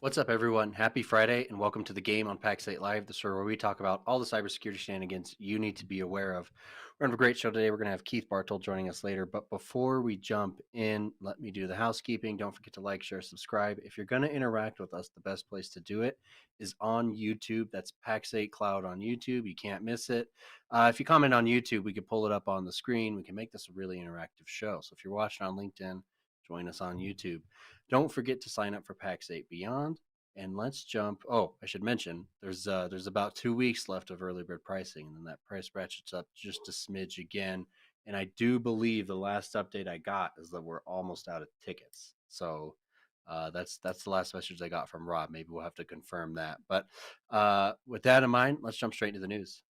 What's up, everyone? Happy Friday, and welcome to the game on Pax 8 Live, the show where we talk about all the cybersecurity shenanigans you need to be aware of. We're going to have a great show today. We're going to have Keith Barthold joining us later. But before we jump in, let me do the housekeeping. Don't forget to like, share, subscribe. If you're going to interact with us, the best place to do it is on YouTube. That's Pax 8 Cloud on YouTube. You can't miss it. If you comment on YouTube, we can pull it up on the screen. We can make this a really interactive show. So if you're watching on LinkedIn, join us on YouTube. Don't forget to sign up for PAX 8 Beyond. And let's jump. Oh, I should mention there's about 2 weeks left of early bird pricing, and then that price ratchets up just a smidge again. And I do believe the last update I got is that we're almost out of tickets. So that's the last message I got from Rob. Maybe we'll have to confirm that. But with that in mind, let's jump straight into the news.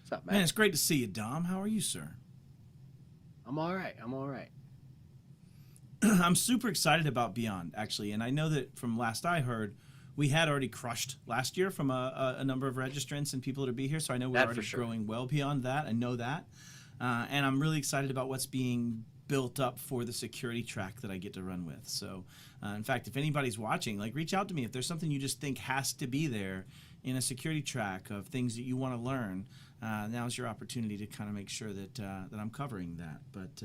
What's up, Matt? Man, it's great to see you, Dom. How are you, sir? I'm all right. I'm all right. I'm super excited about Beyond, actually, and I know that from last I heard, we had already crushed last year from a number of registrants and people to be here, so I know we're That already for sure. growing well beyond that. I know that. And I'm really excited about what's being built up for the security track that I get to run with. So, in fact, if anybody's watching, reach out to me if there's something you just think has to be there in a security track of things that you want to learn. Now's your opportunity to kind of make sure that that I'm covering that. But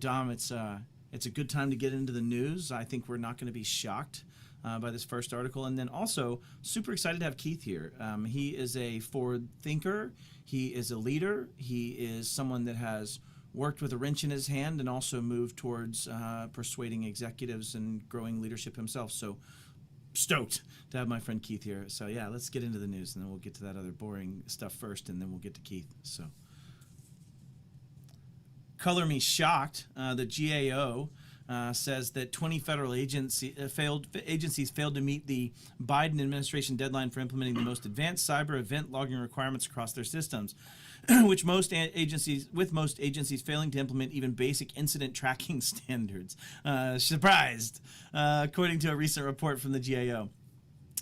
Dom, it's a good time to get into the news. I think we're not going to be shocked by this first article. And then also, super excited to have Keith here. He is a forward thinker. He is a leader. He is someone that has worked with a wrench in his hand and also moved towards persuading executives and growing leadership himself. So stoked to have my friend Keith here. So yeah, let's get into the news, and then we'll get to that other boring stuff first, and then we'll get to Keith. So color me shocked. The GAO says that 20 federal agencies failed to meet the Biden administration deadline for implementing the most advanced cyber event logging requirements across their systems, with most agencies failing to implement even basic incident tracking standards. Surprised, according to a recent report from the GAO.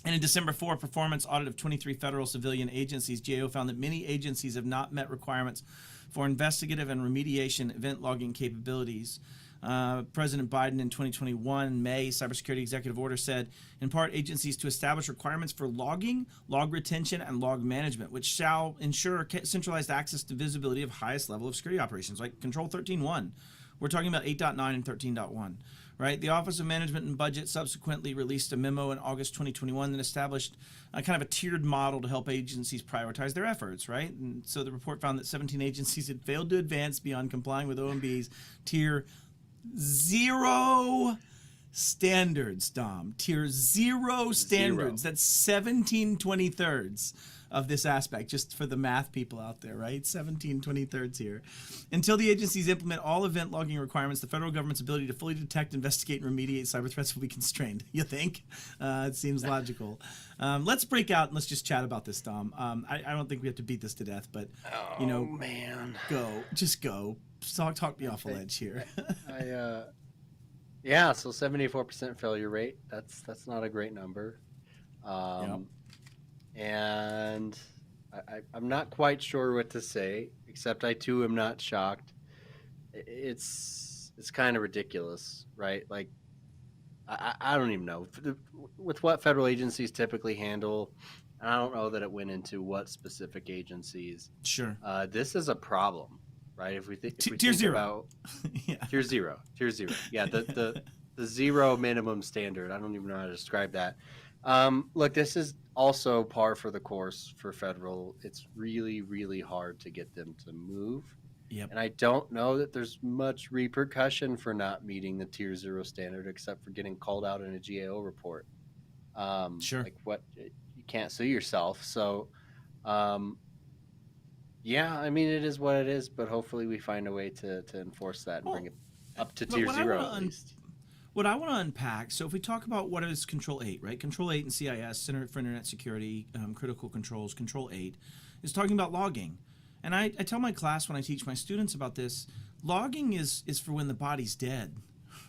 And in December 4, performance audit of 23 federal civilian agencies, GAO found that many agencies have not met requirements for investigative and remediation event logging capabilities. President Biden in 2021, May, cybersecurity executive order said, in part, agencies to establish requirements for logging, log retention, and log management, which shall ensure centralized access to visibility of highest level of security operations, like Control 13.1. We're talking about 8.9 and 13.1. Right? The Office of Management and Budget subsequently released a memo in August 2021 that established a kind of a tiered model to help agencies prioritize their efforts, right? And so the report found that 17 agencies had failed to advance beyond complying with OMB's Tier 0 standards, Dom. Tier 0 standards. That's 17/23 of this aspect, just for the math people out there, right? 17/23 here. Until the agencies implement all event logging requirements, the federal government's ability to fully detect, investigate, and remediate cyber threats will be constrained. You think? It seems logical. Let's break out and let's just chat about this, Dom. I don't think we have to beat this to death, but, Man. Just go. Talk me off a ledge here. Yeah, so 74% failure rate. That's not a great number. Yep. And I'm not quite sure what to say, except I too am not shocked. It's kind of ridiculous, right? Like, I don't even know. With what federal agencies typically handle, and I don't know that it went into what specific agencies. Sure. This is a problem, right? If we think Tier 0. about Yeah. Tier 0. Yeah, the 0 minimum standard. I don't even know how to describe that. Look, this is also par for the course for federal. It's really, really hard to get them to move. Yep. And I don't know that there's much repercussion for not meeting the Tier 0 standard, except for getting called out in a GAO report. Sure. Like what, you can't sue yourself. So, yeah, I mean, it is what it is, but hopefully we find a way to enforce that and bring it up to Tier 0 at least. What I want to unpack, so if we talk about what is Control 8, right? Control 8 in CIS, Center for Internet Security, Critical Controls, Control 8, is talking about logging. And I tell my class when I teach my students about this, logging is for when the body's dead,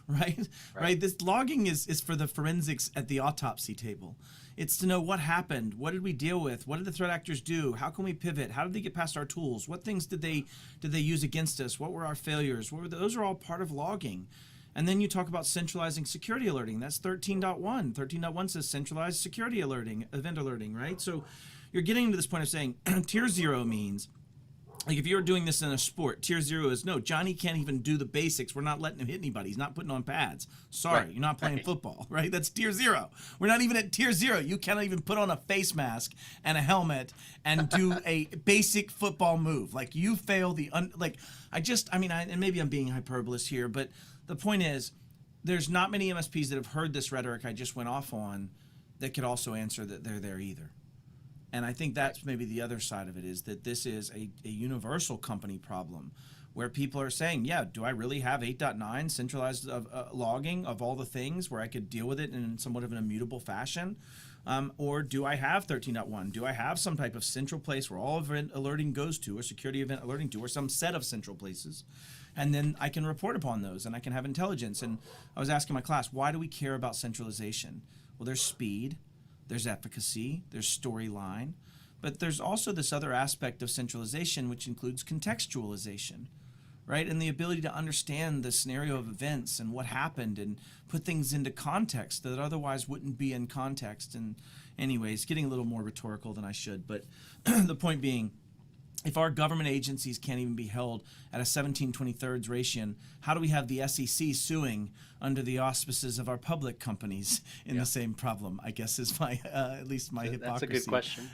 right? Right. This logging is for the forensics at the autopsy table. It's to know what happened, what did we deal with, what did the threat actors do, how can we pivot, how did they get past our tools, what things did they use against us, what were our failures, those are all part of logging. And then you talk about centralizing security alerting. That's 13.1. 13.1 says centralized security alerting, event alerting, right? So you're getting to this point of saying tier 0 means, like if you're doing this in a sport, tier 0 is no, Johnny can't even do the basics. We're not letting him hit anybody. He's not putting on pads. Sorry, you're not playing football, right? That's tier 0. We're not even at tier 0. You cannot even put on a face mask and a helmet and do a basic football move. Like you fail and maybe I'm being hyperbolous here, but the point is there's not many MSPs that have heard this rhetoric I just went off on that could also answer that they're there either. And I think that's maybe the other side of it, is that this is a universal company problem where people are saying, yeah, do I really have 8.9 centralized logging of all the things where I could deal with it in somewhat of an immutable fashion? Or do I have 13.1? Do I have some type of central place where all event alerting goes to, or security event alerting to, or some set of central places? And then I can report upon those and I can have intelligence. And I was asking my class, why do we care about centralization? Well, there's speed. There's efficacy, there's storyline, but there's also this other aspect of centralization, which includes contextualization, right? And the ability to understand the scenario of events and what happened and put things into context that otherwise wouldn't be in context. And anyways, getting a little more rhetorical than I should, but the point being, if our government agencies can't even be held at a 17/23 ratio, how do we have the SEC suing under the auspices of our public companies in the same problem? I guess is my at least my hypocrisy. That's a good question.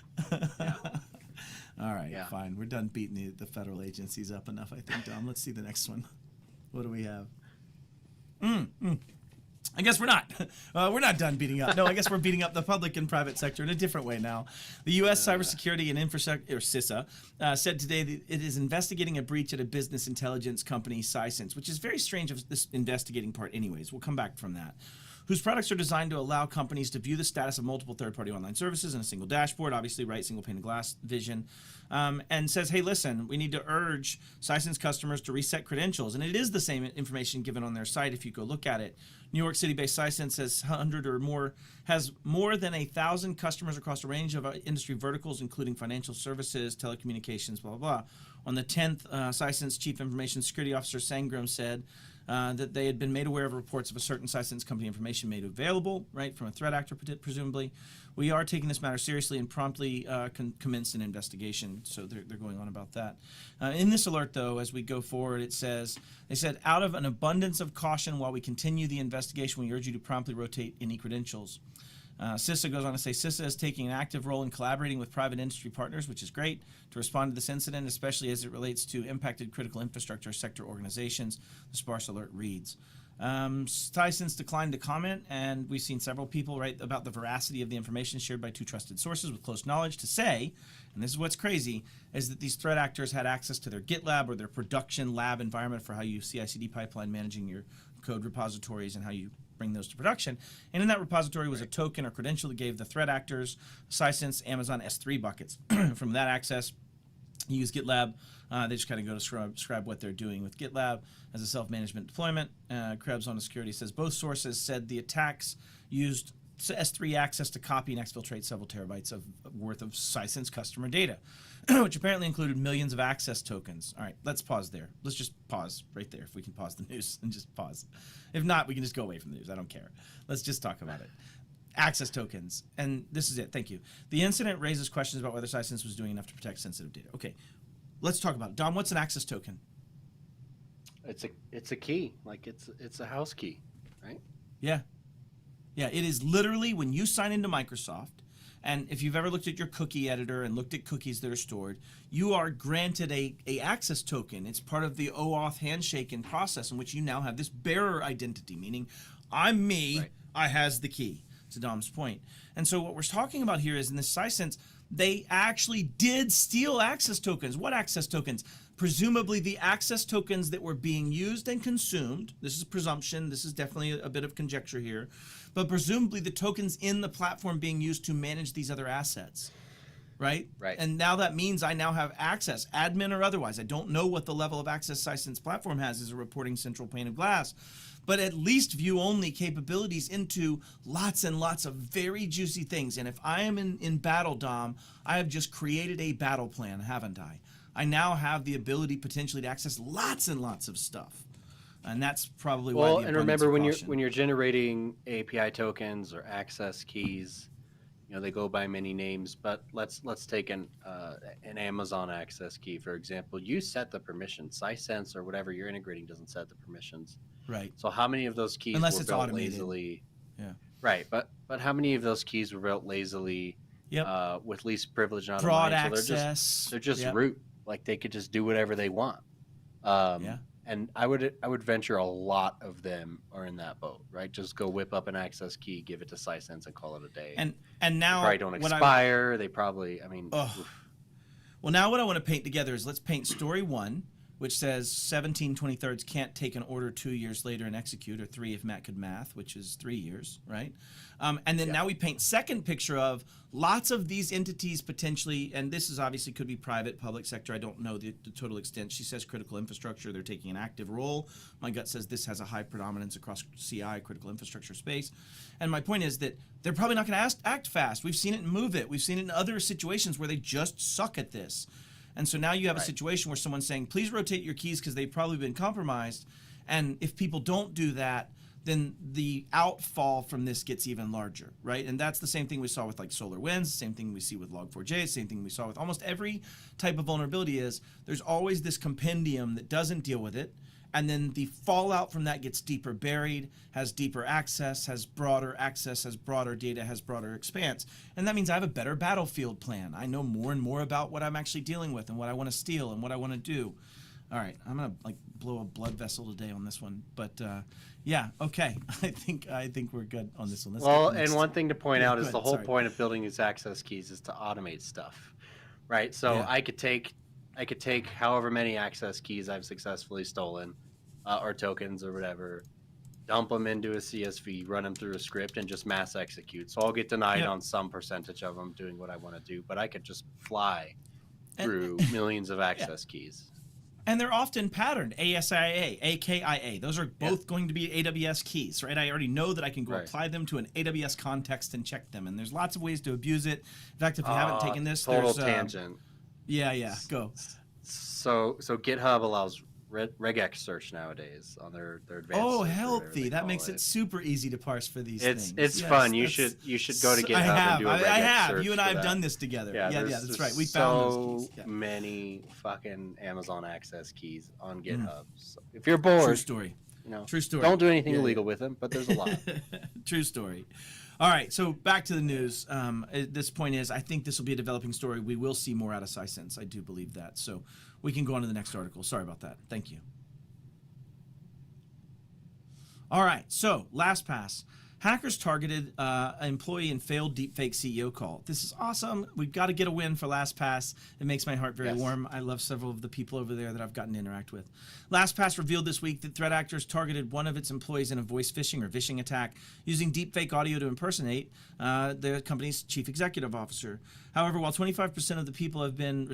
All right, fine. We're done beating the federal agencies up enough, I think, Dom. Let's see the next one. What do we have? I guess we're not. We're not done beating up. No, I guess we're beating up the public and private sector in a different way now. The U.S. Cybersecurity and Infrastructure, or CISA, said today that it is investigating a breach at a business intelligence company, Cysense, which is very strange of this investigating part anyways. We'll come back from that. Whose products are designed to allow companies to view the status of multiple third-party online services in a single dashboard, obviously, right, single pane of glass vision, and says, hey, listen, we need to urge Cysense customers to reset credentials. And it is the same information given on their site if you go look at it. New York City-based Cysense has more than 1,000 customers across a range of industry verticals, including financial services, telecommunications, blah, blah, blah. On the 10th, Cysense Chief Information Security Officer Sangram said that they had been made aware of reports of a certain Cysense company information made available, right, from a threat actor, presumably. We are taking this matter seriously and promptly commenced an investigation, so they're going on about that. In this alert, though, as we go forward, they said, out of an abundance of caution while we continue the investigation, we urge you to promptly rotate any credentials. CISA goes on to say, CISA is taking an active role in collaborating with private industry partners, which is great, to respond to this incident, especially as it relates to impacted critical infrastructure sector organizations, the sparse alert reads. Cysense declined to comment, and we've seen several people write about the veracity of the information shared by two trusted sources with close knowledge to say, and this is what's crazy, is that these threat actors had access to their GitLab or their production lab environment for how you CI/CD pipeline managing your code repositories and how you bring those to production. And in that repository was a token or credential that gave the threat actors Cysense Amazon S3 buckets. From that access, you use GitLab. They just kind of go to describe what they're doing with GitLab as a self-management deployment. Krebs on the security says both sources said the attacks used S3 access to copy and exfiltrate several terabytes worth of Cysense customer data, which apparently included millions of access tokens. All right, let's pause there. Let's just pause right there. If we can pause the news and just pause. If not, we can just go away from the news. I don't care. Let's just talk about it. Access tokens. And this is it. Thank you. The incident raises questions about whether Cysense was doing enough to protect sensitive data. Okay, let's talk about it. Dom, what's an access token? It's a key. Like it's a house key, right? Yeah. Yeah, it is literally when you sign into Microsoft, and if you've ever looked at your cookie editor and looked at cookies that are stored, you are granted a access token. It's part of the OAuth handshaking process in which you now have this bearer identity, meaning I'm me, right. I has the key, to Dom's point. And so what we're talking about here is in this Cysense, they actually did steal access tokens. What access tokens? Presumably the access tokens that were being used and consumed. This is presumption. This is definitely a bit of conjecture here. But presumably the tokens in the platform being used to manage these other assets. right? Right. And now that means I now have access, admin or otherwise. I don't know what the level of access Sisense platform has as a reporting central pane of glass, but at least view-only capabilities into lots and lots of very juicy things. And if I am in battle, Dom, I have just created a battle plan, haven't I? I now have the ability potentially to access lots and lots of stuff. And that's probably why. Well, the and abundance remember of when caution. you're generating API tokens or access keys, they go by many names, but let's take an Amazon access key, for example. You set the permissions. Sisense or whatever you're integrating doesn't set the permissions. Right. So how many of those keys Unless were it's built automated. lazily? Yeah. Right, but how many of those keys were built lazily? Yep. With least privilege not Broad aligned? access. So they're just Yep. root. Like they could just do whatever they want. Yeah. And I would venture a lot of them are in that boat, right? Just go whip up an access key, give it to Sisense, and call it a day. And now they probably don't expire. They probably, Well, now what I want to paint together is let's paint story 1, which says 17/23 can't take an order 2 years later and execute, or 3 if Matt could math, which is 3 years, right? And then now we paint second picture of lots of these entities potentially, and this is obviously could be private, public sector. I don't know the total extent. She says critical infrastructure. They're taking an active role. My gut says this has a high predominance across CI, critical infrastructure space. And my point is that they're probably not going to act fast. We've seen it in Move It. We've seen it in other situations where they just suck at this. And so now you have a situation where someone's saying, please rotate your keys because they've probably been compromised. And if people don't do that, then the outfall from this gets even larger, right? And that's the same thing we saw with like SolarWinds, the same thing we see with Log4j, the same thing we saw with almost every type of vulnerability is there's always this compendium that doesn't deal with it. And then the fallout from that gets deeper buried, has deeper access, has broader data, has broader expanse. And that means I have a better battlefield plan. I know more and more about what I'm actually dealing with and what I want to steal and what I want to do. All right, I'm gonna blow a blood vessel today on this one, but yeah, okay. I think we're good on this one. And one thing to point out is the whole point of building these access keys is to automate stuff, right? So I could take however many access keys I've successfully stolen, or tokens or whatever, dump them into a CSV, run them through a script, and just mass execute. So I'll get denied on some percentage of them doing what I want to do, but I could just fly through millions of access keys. And they're often patterned, ASIA, AKIA. Those are both going to be AWS keys, right? I already know that I can go apply them to an AWS context and check them. And there's lots of ways to abuse it. In fact, if you haven't taken this, total tangent. Go. So GitHub allows regex search nowadays on their advanced. Oh, healthy! That makes it super easy to parse for these things. It's fun. You should go to GitHub and do a regex search. I have. You and I have done this together. Yeah, that's right. We found those keys. Many fucking Amazon access keys on GitHub. So if you're bored, true story. True story. Don't do anything illegal with them, but there's a lot. True story. All right, so back to the news. This point is, I think this will be a developing story. We will see more out of Sisense. I do believe that. So we can go on to the next article. Sorry about that. Thank you. All right, so LastPass. Hackers targeted an employee and failed deepfake CEO call. This is awesome. We've got to get a win for LastPass. It makes my heart very warm. I love several of the people over there that I've gotten to interact with. LastPass revealed this week that threat actors targeted one of its employees in a voice phishing or vishing attack using deepfake audio to impersonate the company's chief executive officer. However, while 25% of the people have been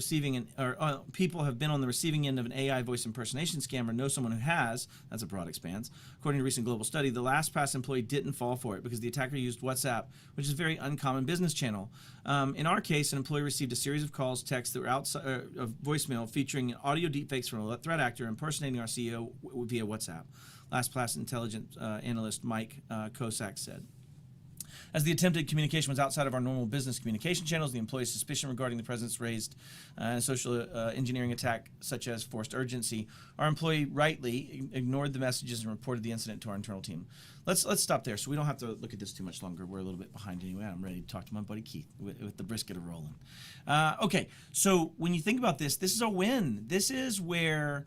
people have been on the receiving end of an AI voice impersonation scam or know someone who has, that's a broad expanse. According to a recent global study, the LastPass employee didn't fall for it because the attacker used WhatsApp, which is a very uncommon business channel. In our case, an employee received a series of calls, texts that were outside of voicemail featuring audio deepfakes from a threat actor impersonating our CEO via WhatsApp. LastPass intelligence analyst Mike Kosak said. As the attempted communication was outside of our normal business communication channels, the employee's suspicion regarding the presence raised a social engineering attack such as forced urgency. Our employee rightly ignored the messages and reported the incident to our internal team. Let's stop there so we don't have to look at this too much longer. We're a little bit behind anyway. I'm ready to talk to my buddy Keith with the brisket rolling. Okay, so when you think about this is a win. This is where,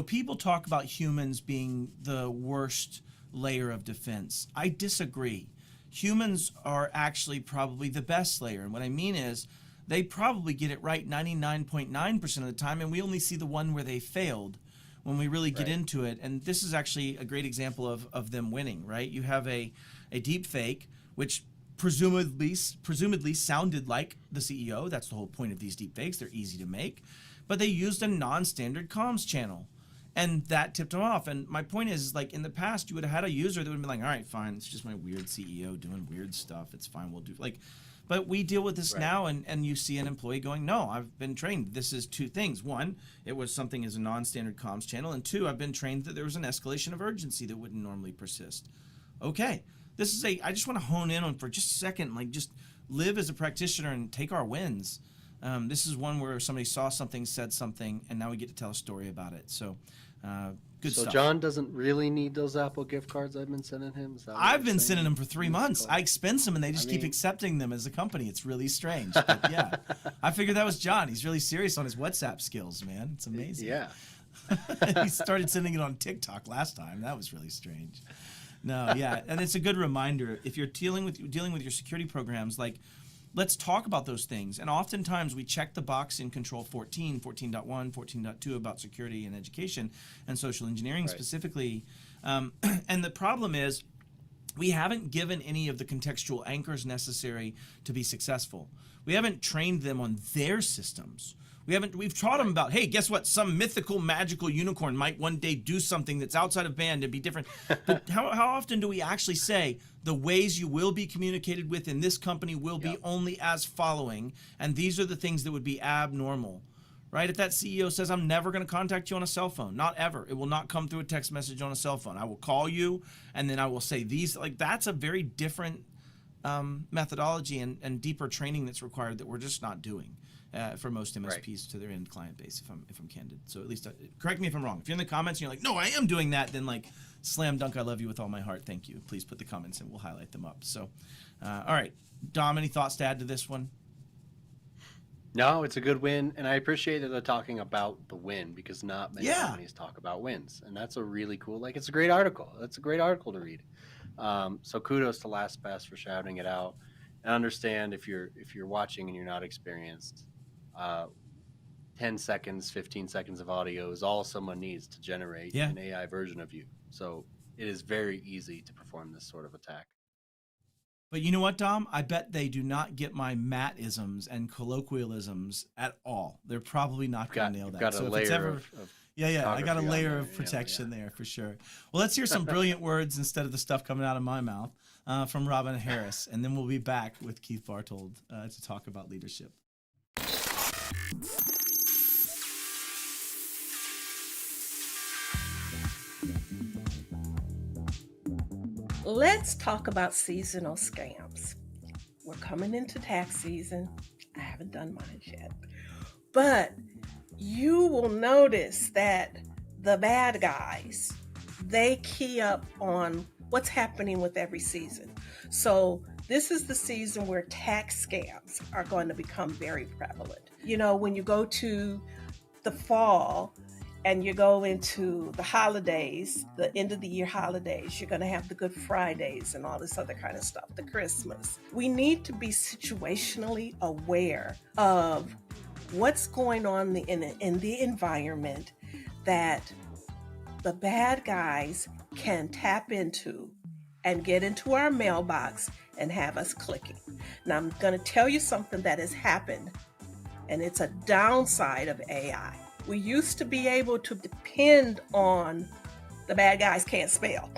people talk about humans being the worst layer of defense. I disagree. Humans are actually probably the best layer. And what I mean is they probably get it right 99.9% of the time, and we only see the one where they failed when we really get into it. And this is actually a great example of them winning, right? You have a deep fake, which presumably sounded like the CEO. That's the whole point of these deep fakes. They're easy to make, but they used a non-standard comms channel, and that tipped them off. And my point is, like, in the past, you would have had a user that would be like, all right, fine, it's just my weird CEO doing weird stuff. It's fine, we'll do, like, but we deal with this now, and you see an employee going, no, I've been trained. This is two things. One, it was something as a non-standard comms channel, and two, I've been trained that there was an escalation of urgency that wouldn't normally persist. Okay, I just want to hone in on for just a second, like, just live as a practitioner and take our wins. This is one where somebody saw something, said something, and now we get to tell a story about it. So, good stuff. So John doesn't really need those Apple gift cards I've been sending him? Is that what I've been you're saying? sending them for 3 months. I expense them, and they just keep accepting them as a company. It's really strange. But yeah, I figured that was John. He's really serious on his WhatsApp skills, man. It's amazing. Yeah. He started sending it on TikTok last time. That was really strange. No, yeah, and it's a good reminder. If you're dealing with your security programs, like, let's talk about those things. And oftentimes we check the box in Control 14, 14.1, 14.2 about security and education and social engineering specifically. And the problem is we haven't given any of the contextual anchors necessary to be successful. We haven't trained them on their systems. We've taught them about, hey, guess what? Some mythical, magical unicorn might one day do something that's outside of band and be different. But how often do we actually say the ways you will be communicated with in this company will be only as following, and these are the things that would be abnormal, right? If that CEO says, I'm never going to contact you on a cell phone, not ever. It will not come through a text message on a cell phone. I will call you, and then I will say these. Like, that's a very different methodology and deeper training that's required that we're just not doing. For most MSPs to their end client base, if I'm candid. So at least, correct me if I'm wrong. If you're in the comments and you're like, no, I am doing that, then, like, slam dunk, I love you with all my heart. Thank you. Please put the comments in. We'll highlight them up. So, all right. Dom, any thoughts to add to this one? No, it's a good win, and I appreciate that they're talking about the win, because not many companies talk about wins, and that's a really cool, like, it's a great article. That's a great article to read. So kudos to LastPass for shouting it out. And understand if you're watching and you're not experienced, 10 seconds, 15 seconds of audio is all someone needs to generate an AI version of you. So it is very easy to perform this sort of attack. But you know what, Dom? I bet they do not get my Matt-isms and colloquialisms at all. They're probably not going to nail that. Got a layer of I got a layer of protection there for sure. Well, let's hear some brilliant words instead of the stuff coming out of my mouth from Robin Harris, and then we'll be back with Keith Barthold to talk about leadership. Let's talk about seasonal scams. We're coming into tax season. I haven't done mine yet. But you will notice that the bad guys, they key up on what's happening with every season. So this is the season where tax scams are going to become very prevalent. You know, when you go to the fall and you go into the holidays, the end of the year holidays, you're going to have the Good Fridays and all this other kind of stuff, the Christmas. We need to be situationally aware of what's going on in the environment that the bad guys can tap into and get into our mailbox and have us clicking. Now, I'm going to tell you something that has happened, and it's a downside of AI. We used to be able to depend on the bad guys can't spell.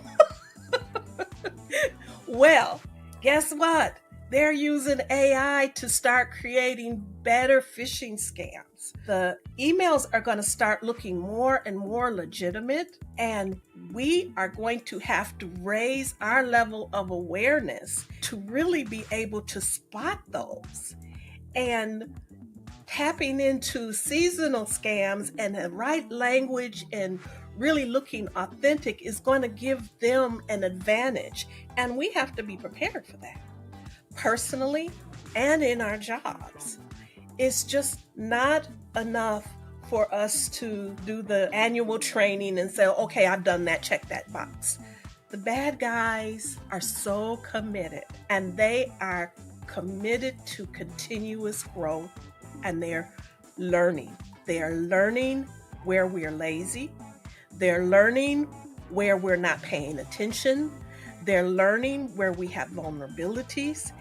Well, guess what? They're using AI to start creating better phishing scams. The emails are going to start looking more and more legitimate, and we are going to have to raise our level of awareness to really be able to spot those. And tapping into seasonal scams and the right language and really looking authentic is going to give them an advantage. And we have to be prepared for that, personally and in our jobs. It's just not enough for us to do the annual training and say, okay, I've done that, check that box. The bad guys are so committed, and they are committed to continuous growth, and they're learning. They are learning where we're lazy. They're learning where we're not paying attention. They're learning where we have vulnerabilities,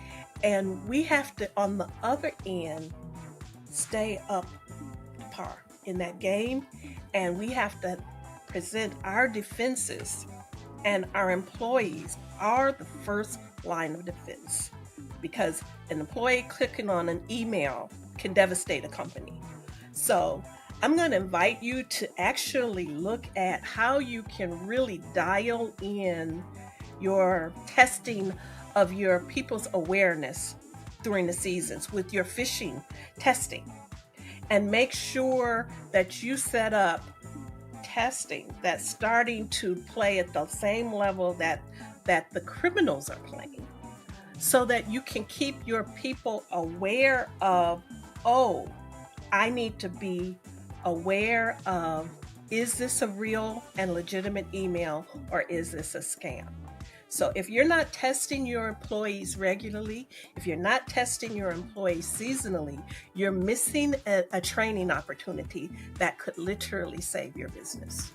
And we have to, on the other end, stay up to par in that game. And we have to present our defenses, and our employees are the first line of defense, because an employee clicking on an email can devastate a company. So I'm going to invite you to actually look at how you can really dial in your testing of your people's awareness during the seasons with your phishing testing, and make sure that you set up testing that's starting to play at the same level that the criminals are playing, so that you can keep your people aware of, oh, I need to be aware of, is this a real and legitimate email, or is this a scam? So if you're not testing your employees regularly, if you're not testing your employees seasonally, you're missing a training opportunity that could literally save your business.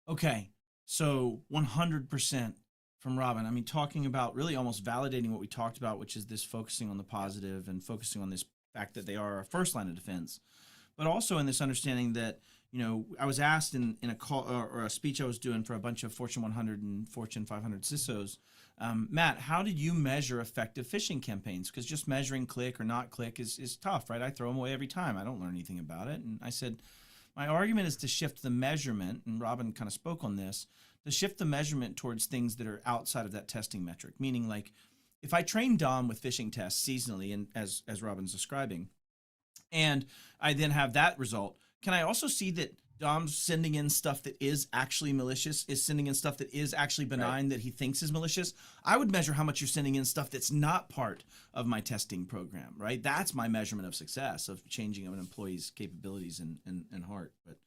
Okay, so 100% from Robin. I mean, talking about really almost validating what we talked about, which is this focusing on the positive and focusing on this fact that they are our first line of defense, but also in this understanding that, I was asked in a call or a speech I was doing for a bunch of Fortune 100 and Fortune 500 CISOs, Matt, how did you measure effective phishing campaigns? Because just measuring click or not click is tough, right? I throw them away every time. I don't learn anything about it. And I said, my argument is to shift the measurement, and Robin kind of spoke on this, to shift the measurement towards things that are outside of that testing metric. Meaning, like, if I train Dom with phishing tests seasonally, and as Robin's describing, and I then have that result, can I also see that Dom's sending in stuff that is actually malicious, is sending in stuff that is actually benign, right, that he thinks is malicious? I would measure how much you're sending in stuff that's not part of my testing program, right? That's my measurement of success, of changing of an employee's capabilities and heart. But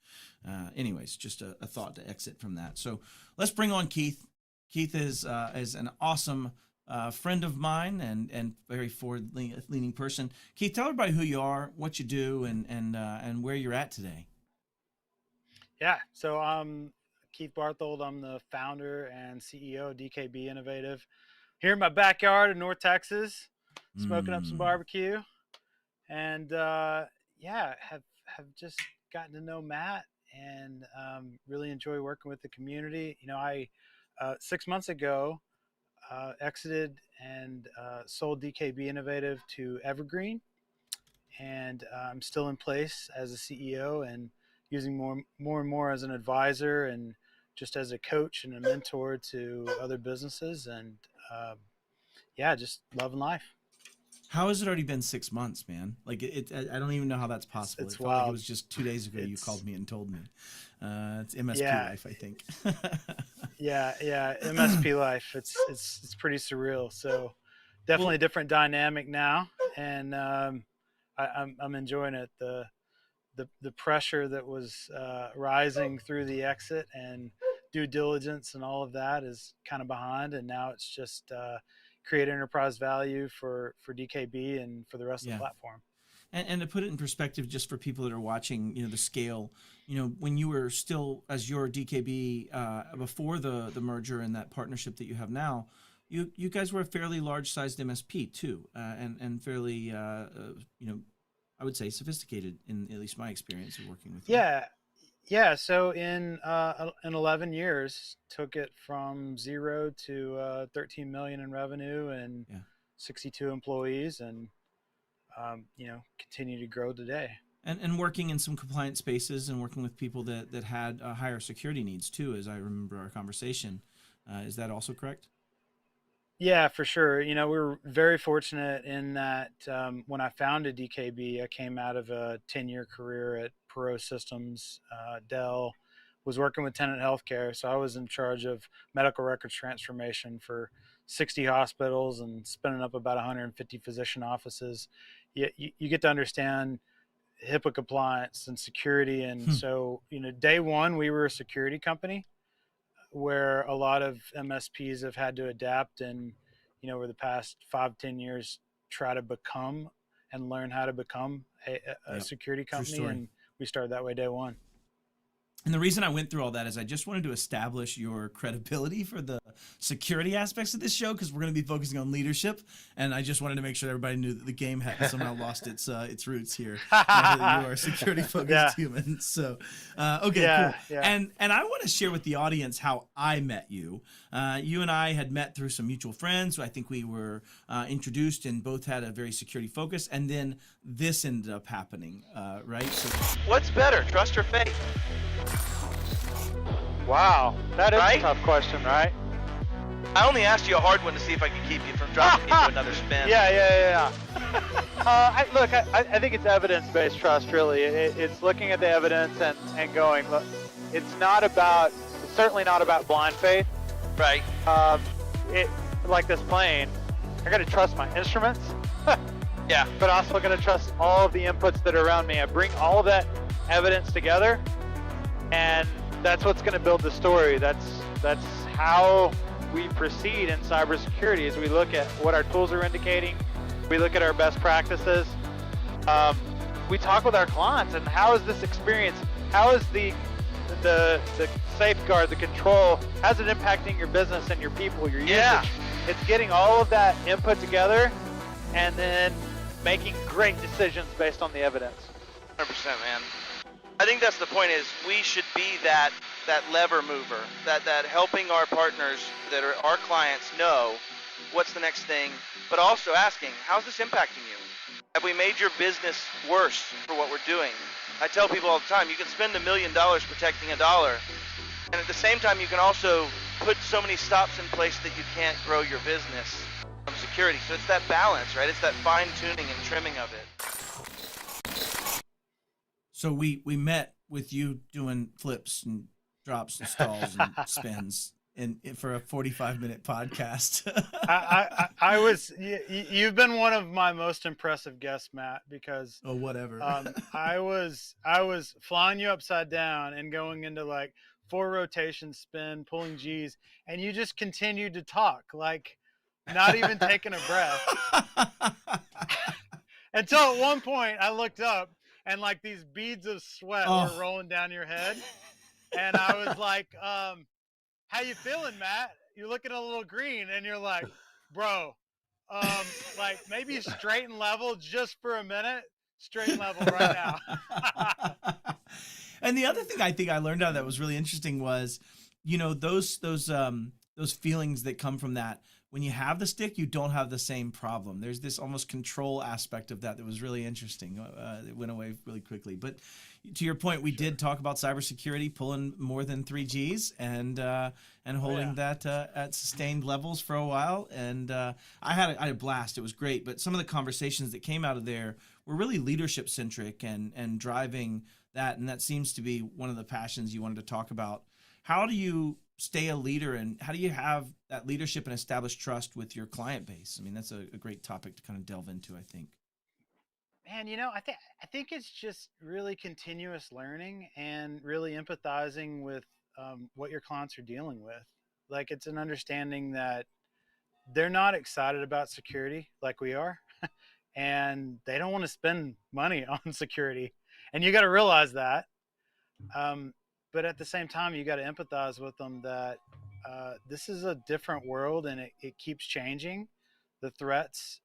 anyways, just a thought to exit from that. So let's bring on Keith. Keith is an awesome friend of mine and very forward-leaning person. Keith, tell everybody who you are, what you do, and where you're at today. Yeah, so I'm Keith Barthold. I'm the founder and CEO of DKBinnovative here in my backyard in North Texas, smoking up some barbecue, and yeah, have just gotten to know Matt and really enjoy working with the community. I 6 months ago exited and sold DKBinnovative to Evergreen, and I'm still in place as a CEO and using more and more as an advisor and just as a coach and a mentor to other businesses, and yeah, just loving life. How has it already been 6 months, man? Like I don't even know how that's possible. It's It felt like it wild. was just 2 days ago you called me and told me. It's MSP Yeah, life, I think. yeah, MSP life. It's pretty surreal. So definitely Well, a different dynamic now, and I'm enjoying it. The pressure that was rising through the exit and due diligence and all of that is kind of behind, and now it's just create enterprise value for DKB and for the rest of the yeah. platform. And to put it in perspective, just for people that are watching, the scale, when you were still as your DKB before the merger and that partnership that you have now, you guys were a fairly large sized MSP too, and fairly, I would say sophisticated in at least my experience of working with you. Yeah. So in 11 years, took it from zero to 13 million in revenue and Yeah. 62 employees, and continue to grow today. And working in some compliance spaces and working with people that had higher security needs too, as I remember our conversation. Is that also correct? Yeah, for sure. We're very fortunate in that when I founded DKB, I came out of a 10-year career at Perot Systems, Dell, was working with Tenet Healthcare. So I was in charge of medical records transformation for 60 hospitals and spinning up about 150 physician offices. You get to understand HIPAA compliance and security. And so, day one, we were a security company where a lot of MSPs have had to adapt and, over the past 5-10 years, try to become and learn how to become a Yep. security True company. story. And we started that way day one. And the reason I went through all that is I just wanted to establish your credibility for the security aspects of this show, because we're going to be focusing on leadership, and I just wanted to make sure everybody knew that the game had somehow lost its roots here. Now that you are a security focused human. So, okay, cool. Yeah. And I want to share with the audience how I met you. You and I had met through some mutual friends. I think we were introduced and both had a very security focus, and then this ended up happening, right? So, what's better, trust or faith? Wow, that is Right? a tough question, right? I only asked you a hard one to see if I could keep you from dropping into another spin. Yeah. I think it's evidence-based trust, really. It's looking at the evidence and going, look, it's certainly not about blind faith. Right. Like this plane, I got to trust my instruments, Yeah. but also going to trust all of the inputs that are around me. I bring all of that evidence together, and that's what's going to build the story. That's how we proceed in cybersecurity, as we look at what our tools are indicating. We look at our best practices. We talk with our clients, and how is this experience? How is the safeguard, the control? How's it impacting your business and your people, your usage? Yeah. It's getting all of that input together, and then making great decisions based on the evidence. 100%, man. I think that's the point, is we should be that lever mover, that helping our partners that are our clients know what's the next thing, but also asking, how's this impacting you? Have we made your business worse for what we're doing? I tell people all the time, you can spend $1 million protecting $1, and at the same time you can also put so many stops in place that you can't grow your business from security. So it's that balance, right? It's that fine tuning and trimming of it. So we met with you doing flips and drops and stalls and spins for a 45-minute podcast. You've been one of my most impressive guests, Matt, because Oh, whatever. I was flying you upside down and going into like 4 rotations spin, pulling G's, and you just continued to talk, like not even taking a breath. Until at one point I looked up and like these beads of sweat were rolling down your head. And I was like, how you feeling, Matt? You're looking a little green. And you're like, bro, like maybe straight and level just for a minute. Straight and level right now. And the other thing I think I learned out of that was really interesting was, those feelings that come from that. When you have the stick, you don't have the same problem. There's this almost control aspect of that was really interesting. It went away really quickly. But to your point, we did talk about cybersecurity, pulling more than 3Gs and holding that at sustained levels for a while. And I had a blast. It was great. But some of the conversations that came out of there were really leadership centric and driving that. And that seems to be one of the passions you wanted to talk about. How do you stay a leader, and how do you have that leadership and establish trust with your client base? I mean, that's a great topic to kind of delve into, I think. Man, I think it's just really continuous learning and really empathizing with what your clients are dealing with. Like, it's an understanding that they're not excited about security like we are, and they don't want to spend money on security. And you got to realize that. But at the same time, you got to empathize with them that this is a different world, and it keeps changing. The threats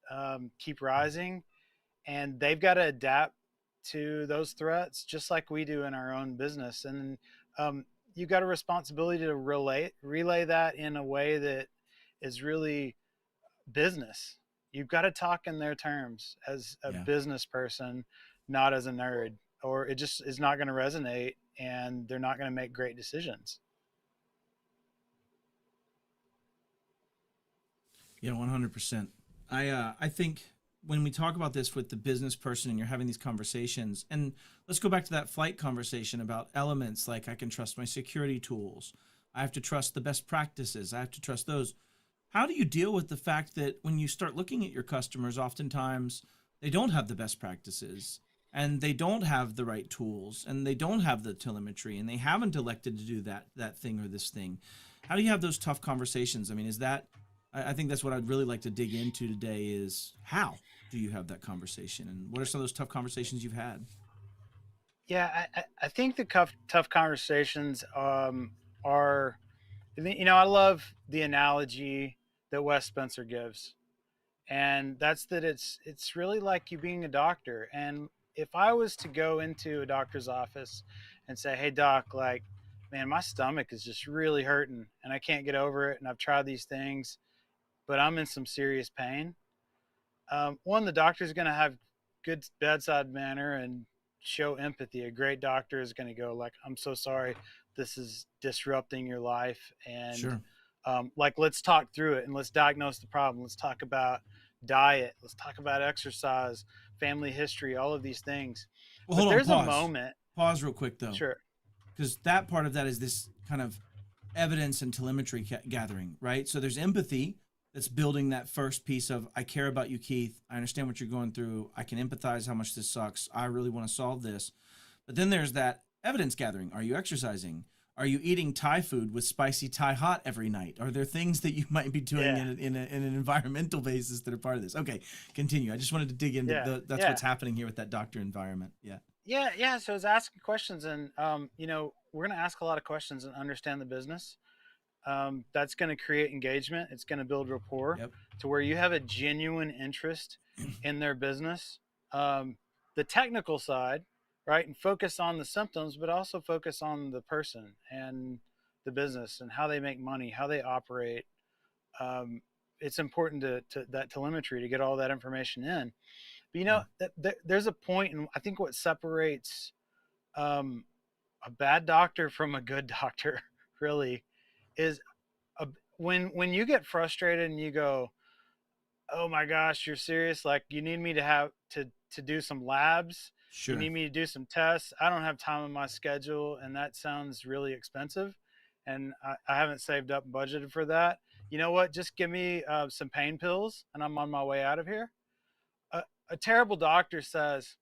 keep rising, and they've got to adapt to those threats just like we do in our own business. And you've got a responsibility to relay that in a way that is really business. You've got to talk in their terms as a business person, not as a nerd, or it just is not going to resonate, and they're not going to make great decisions. Yeah, 100%. I think when we talk about this with the business person and you're having these conversations, and let's go back to that flight conversation about elements like I can trust my security tools. I have to trust the best practices. I have to trust those. How do you deal with the fact that when you start looking at your customers, oftentimes they don't have the best practices, and they don't have the right tools, and they don't have the telemetry, and they haven't elected to do that thing or this thing? How do you have those tough conversations? I mean, I think that's what I'd really like to dig into today, is how do you have that conversation, and what are some of those tough conversations you've had? Yeah, I think the tough conversations are, I love the analogy that Wes Spencer gives, and that's that it's really like you being a doctor. And if I was to go into a doctor's office and say, "Hey, doc, like, man, my stomach is just really hurting, and I can't get over it, and I've tried these things, but I'm in some serious pain," one, the doctor is going to have good bedside manner and show empathy. A great doctor is going to go like, "I'm so sorry, this is disrupting your life, and Sure. like, let's talk through it and let's diagnose the problem. Let's talk about diet. Let's talk about exercise, family history, all of these things." Well, But hold on, there's a pause. moment. Pause real quick though, Sure. because that part of that is this kind of evidence and telemetry gathering, right? So there's empathy that's building that first piece of, I care about you, Keith. I understand what you're going through. I can empathize how much this sucks. I really want to solve this. But then there's that evidence gathering. Are you exercising? Are you eating Thai food with spicy Thai hot every night? Are there things that you might be doing Yeah. in an environmental basis that are part of this? Okay, continue. I just wanted to dig into Yeah. that's Yeah. what's happening here with that doctor environment. Yeah. Yeah. So it's asking questions, and we're going to ask a lot of questions and understand the business. That's going to create engagement. It's going to build rapport Yep. to where you have a genuine interest in their business. The technical side, right? And focus on the symptoms, but also focus on the person and the business and how they make money, how they operate. Um, it's important to that telemetry to get all that information in. But Yeah. there's a point, and I think what separates um, a bad doctor from a good doctor really is a, when you get frustrated and you go, "Oh my gosh, you're serious? Like, you need me to have to do some labs? You Sure. need me to do some tests? I don't have time in my schedule, and that sounds really expensive, and I haven't saved up and budgeted for that. You know what? Just give me some pain pills, and I'm on my way out of here." A terrible doctor says,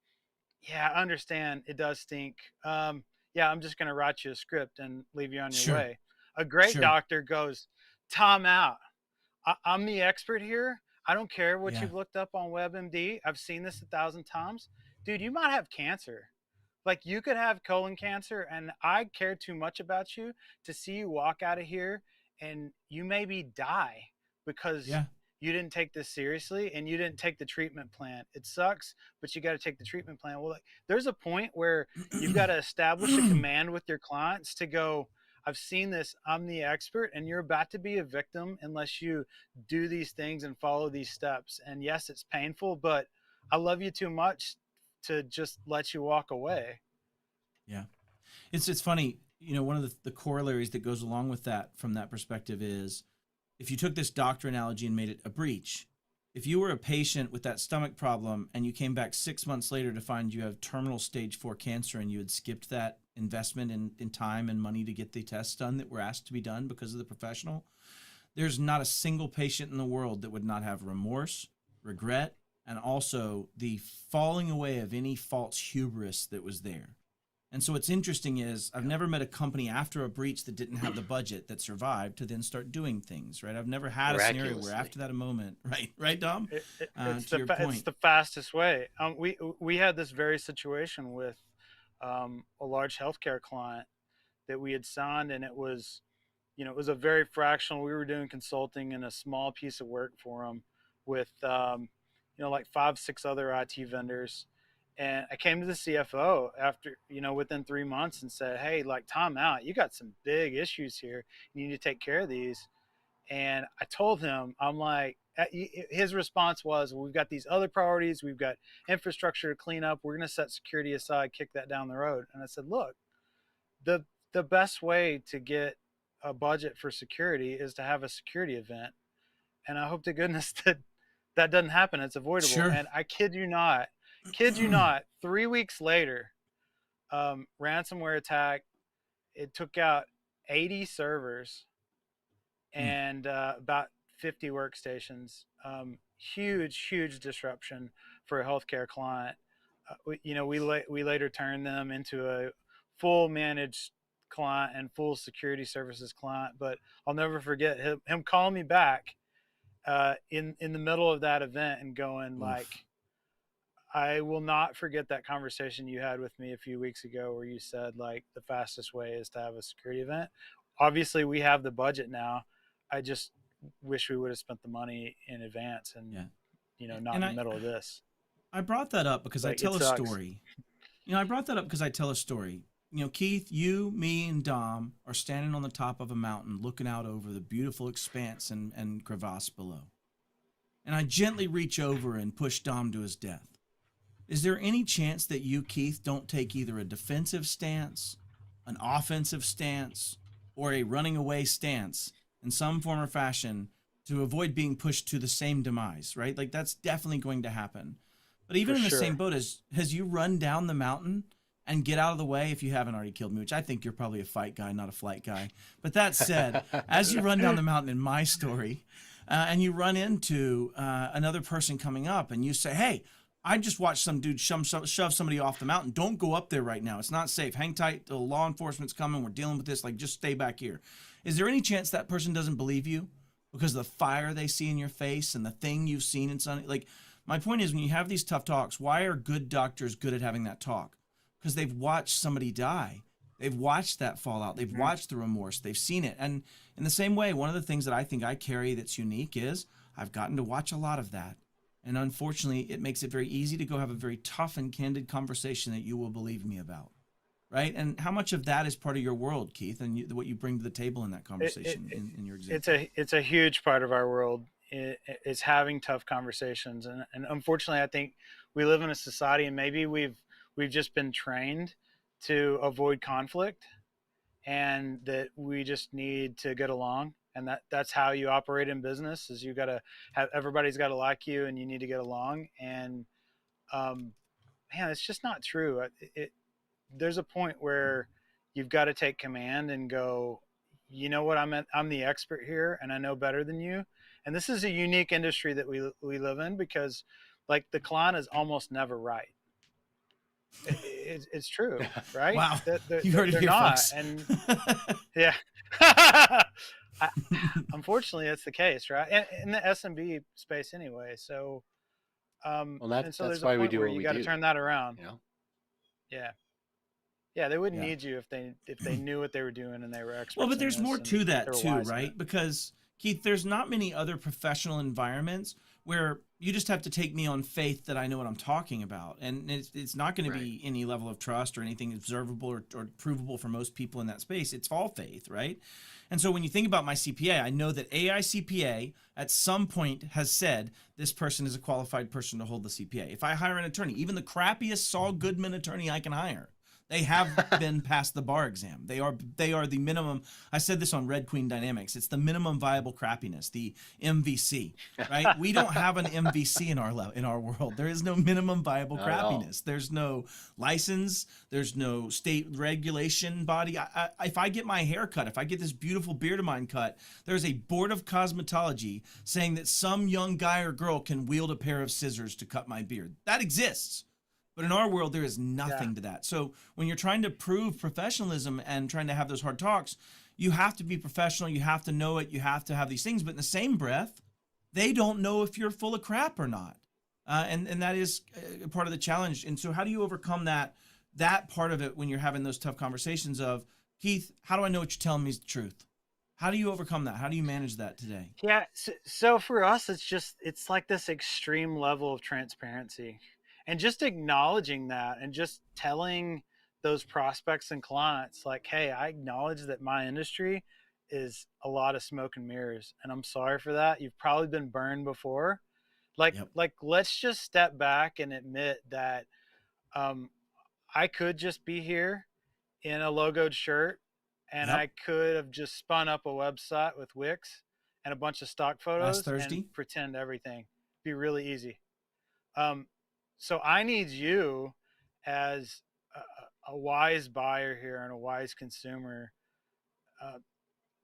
"Yeah, I understand. It does stink. Yeah, I'm just going to write you a script and leave you on your Sure. way." A great Sure. doctor goes, "Time out. I'm the expert here. I don't care what Yeah. you've looked up on WebMD. I've seen this 1,000 times. Dude, you might have cancer. Like, you could have colon cancer, and I care too much about you to see you walk out of here and you maybe die because Yeah. you didn't take this seriously and you didn't take the treatment plan. It sucks, but you got to take the treatment plan." Well, like, there's a point where you've got to establish a command with your clients to go, "I've seen this. I'm the expert, and you're about to be a victim unless you do these things and follow these steps. And yes, it's painful, but I love you too much to just let you walk away." Yeah. It's funny, one of the corollaries that goes along with that from that perspective is, if you took this doctor analogy and made it a breach, if you were a patient with that stomach problem and you came back 6 months later to find you have terminal stage 4 cancer and you had skipped that investment in time and money to get the tests done that were asked to be done because of the professional, there's not a single patient in the world that would not have remorse, regret, and also the falling away of any false hubris that was there. And so what's interesting is, I've never met a company after a breach that didn't have the budget that survived to then start doing things, right? I've never had a scenario where Miraculously. after that a moment, right, Dom? It's To your it's point. the fastest way. We had this very situation with a large healthcare client that we had signed, and it was a very fractional. We were doing consulting and a small piece of work for them with like 5, 6 other IT vendors. And I came to the CFO after, within 3 months and said, "Hey, like, time out. You got some big issues here. You need to take care of these." And I told him, I'm like, his response was, "Well, we've got these other priorities. We've got infrastructure to clean up. We're going to set security aside, kick that down the road." And I said, "Look, the the best way to get a budget for security is to have a security event, and I hope to goodness that doesn't happen. It's avoidable." Sure. And I kid you not, 3 weeks later, ransomware attack. It took out 80 servers and about 50 workstations. Huge disruption for a healthcare client. We later turned them into a full managed client and full security services client. But I'll never forget him calling me back in the middle of that event and going like, Oof. I will not forget that conversation you had with me a few weeks ago where you said like the fastest way is to have a security event. Obviously, we have the budget now. I just wish we would have spent the money in advance and Yeah. not And in the middle of this. I brought that up because I Like it tell a sucks. story. I brought that up because I tell a story. Keith, you, me, and Dom are standing on the top of a mountain looking out over the beautiful expanse and crevasse below. And I gently reach over and push Dom to his death. Is there any chance that you, Keith, don't take either a defensive stance, an offensive stance, or a running away stance in some form or fashion to avoid being pushed to the same demise, right? Like that's definitely going to happen. But even For in the same sure. boat as you run down the mountain and get out of the way if you haven't already killed me, which I think you're probably a fight guy, not a flight guy. But that said, as you run down the mountain in my story, and you run into another person coming up and you say, hey, I just watched some dude shove somebody off the mountain. Don't go up there right now. It's not safe. Hang tight. The law enforcement's coming. We're dealing with this. Like, just stay back here. Is there any chance that person doesn't believe you because of the fire they see in your face and the thing you've seen in somebody? Like, my point is when you have these tough talks, why are good doctors good at having that talk? Because they've watched somebody die. They've watched that fallout. They've watched the remorse. They've seen it. And in the same way, one of the things that I think I carry that's unique is I've gotten to watch a lot of that. And unfortunately, it makes it very easy to go have a very tough and candid conversation that you will believe me about. Right? And how much of that is part of your world, Keith, and what you bring to the table in that conversation in your example? It's a huge part of our world. It's having tough conversations, and unfortunately, I think we live in a society, and maybe we've just been trained to avoid conflict, and that we just need to get along, and that's how you operate in business. Is you got to have everybody's got to like you, and you need to get along. And man, it's just not true. There's a point where you've got to take command and go, you know what, I'm the expert here and I know better than you. And this is a unique industry that we live in because like the client is almost never right. It's true, right? Wow. That You heard it they're here, not. folks. And yeah. I, unfortunately, that's the case, right? In the SMB space anyway. So, Well, and so that's there's a why we point do where what you we got to do. turn that around. You know. Yeah. Yeah, they wouldn't Yeah. need you if they knew what they were doing and they were experts. Well, but in there's this more and to they that were too, wise in it. right? Because Keith, there's not many other professional environments where you just have to take me on faith that I know what I'm talking about. And it's not going to be any level of trust or anything observable or provable for most people in that space. It's all faith, right? And so when you think about my CPA, I know that AI CPA at some point has said this person is a qualified person to hold the CPA. If I hire an attorney, even the crappiest Saul Goodman attorney I can hire, they have been past the bar exam. They are the minimum. I said this on Red Queen Dynamics. It's the minimum viable crappiness, the MVC, right? We don't have an MVC in our world. There is no minimum viable Not at all. crappiness. There's no license. There's no state regulation body. If I get my hair cut, if I get this beautiful beard of mine cut, there's a board of cosmetology saying that some young guy or girl can wield a pair of scissors to cut my beard. That exists. But in our world, there is nothing to that. So when you're trying to prove professionalism and trying to have those hard talks, you have to be professional. You have to know it. You have to have these things. But in the same breath, they don't know if you're full of crap or not. And that is part of the challenge. And so how do you overcome that part of it when you're having those tough conversations of, Keith, how do I know what you're telling me is the truth? How do you overcome that? How do you manage that today? Yeah. So for us, it's like this extreme level of transparency and just acknowledging that and just telling those prospects and clients like, hey, I acknowledge that my industry is a lot of smoke and mirrors, and I'm sorry for that. You've probably been burned before. Yep. Like let's just step back and admit that um, I could just be here in a logoed shirt and Yep. I could have just spun up a website with Wix and a bunch of stock Last photos and Thursday. pretend everything. Be really easy. Um, so I need you as a wise buyer here and a wise consumer uh,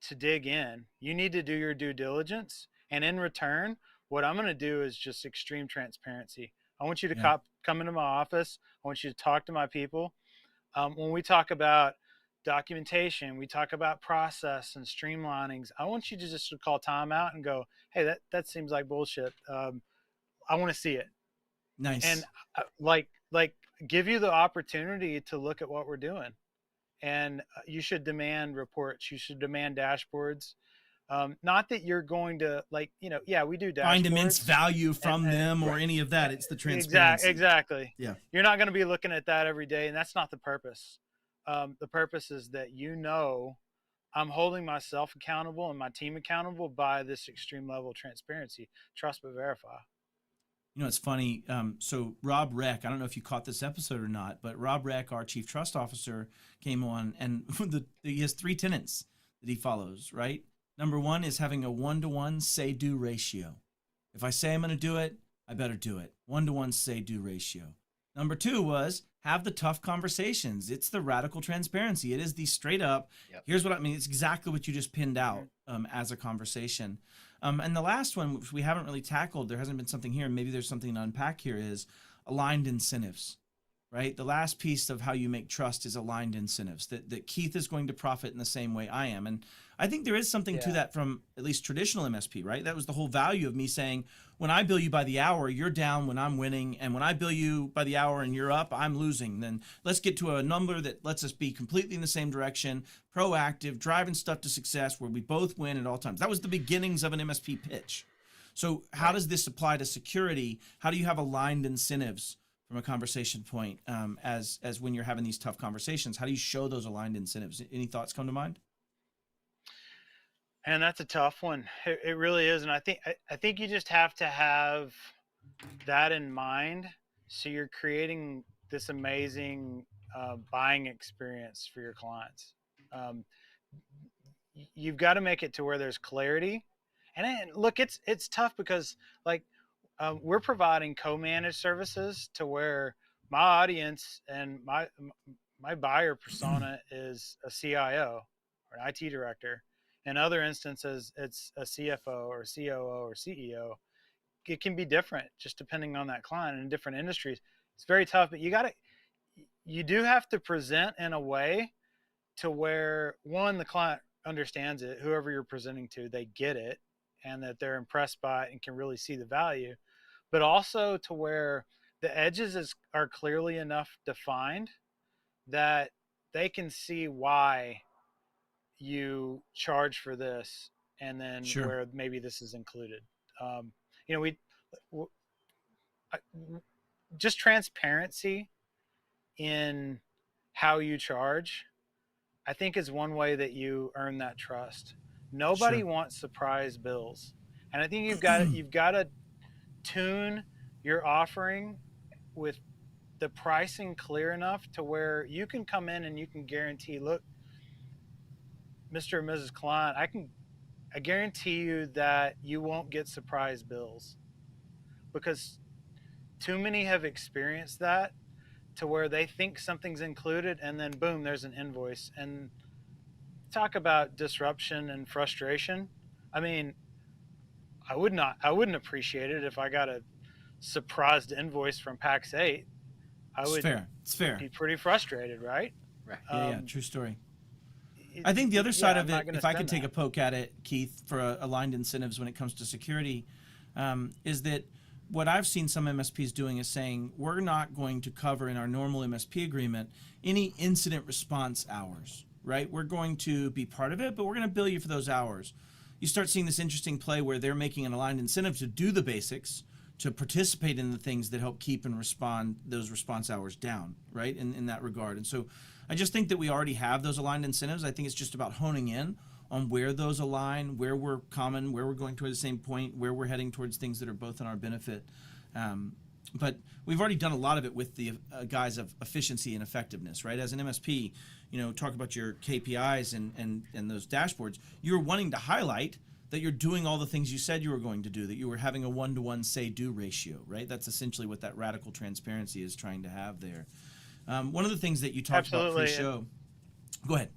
to dig in. You need to do your due diligence. And in return, what I'm going to do is just extreme transparency. I want you to Yeah. come into my office. I want you to talk to my people. When we talk about documentation, we talk about process and streamlinings. I want you to just call time out and go, hey, that seems like bullshit. I want to see it. Nice. and like give you the opportunity to look at what we're doing. And you should demand reports. You should demand dashboards. Not that you're going to yeah, we do Find immense dashboards value from and them or right, any of that. It's the transparency. exactly. Yeah. You're not going to be looking at that every day, and that's not the purpose. The purpose is that I'm holding myself accountable and my team accountable by this extreme level of transparency. Trust but verify. You know, it's funny. So Rob Reck, I don't know if you caught this episode or not, but Rob Reck, our chief trust officer, came on, and he has 3 tenets that he follows, right? Number 1 is having a 1-to-1 say-do ratio. If I say I'm going to do it, I better do it. 1-to-1 say-do ratio. Number 2 was have the tough conversations. It's the radical transparency. It is the straight up, here's what I mean. It's exactly what you just pinned out as a conversation. And the last one, which we haven't really tackled, there hasn't been something here, and maybe there's something to unpack here, is aligned incentives, right? The last piece of how you make trust is aligned incentives, that Keith is going to profit in the same way I am. And I think there is something to that from at least traditional MSP, right? That was the whole value of me saying, when I bill you by the hour, you're down when I'm winning. And when I bill you by the hour and you're up, I'm losing. Then let's get to a number that lets us be completely in the same direction, proactive, driving stuff to success where we both win at all times. That was the beginnings of an MSP pitch. So how does this apply to security? How do you have aligned incentives from a conversation point as when you're having these tough conversations? How do you show those aligned incentives? Any thoughts come to mind? And that's a tough one. It really is. And I think you just have to have that in mind. So you're creating this amazing buying experience for your clients. You've got to make it to where there's clarity. And look, it's tough because we're providing co-managed services to where my audience and my buyer persona is a CIO or an IT director. In other instances, it's a CFO or COO or CEO. It can be different just depending on that client in different industries. It's very tough, but you do have to present in a way to where, one, the client understands it, whoever you're presenting to, they get it, and that they're impressed by it and can really see the value, but also to where the edges are clearly enough defined that they can see why you charge for this, and then where maybe this is included. Just transparency in how you charge, I think, is one way that you earn that trust. Nobody wants surprise bills, and I think you've got to tune your offering with the pricing clear enough to where you can come in and you can guarantee, look, Mr. and Mrs. Client, I guarantee you that you won't get surprise bills, because too many have experienced that to where they think something's included and then boom, there's an invoice. And talk about disruption and frustration. I mean, I wouldn't appreciate it if I got a surprised invoice from PAX 8. It's fair. Be pretty frustrated, right? Right. Yeah, true story. I think the other side of it, if I could take a poke at it, Keith, for aligned incentives when it comes to security, is that what I've seen some MSPs doing is saying, we're not going to cover in our normal MSP agreement any incident response hours, right? We're going to be part of it, but we're going to bill you for those hours. You start seeing this interesting play where they're making an aligned incentive to do the basics, to participate in the things that help keep and respond those response hours down, right, in that regard. And so I just think that we already have those aligned incentives. I think it's just about honing in on where those align, where we're common, where we're going toward the same point, where we're heading towards things that are both in our benefit. But we've already done a lot of it with the guise of efficiency and effectiveness, right? As an MSP, talk about your KPIs and those dashboards. You're wanting to highlight that you're doing all the things you said you were going to do, that you were having a 1-to-1 say-do ratio, right? That's essentially what that radical transparency is trying to have there. One of the things that you talked about pre-show. Go ahead.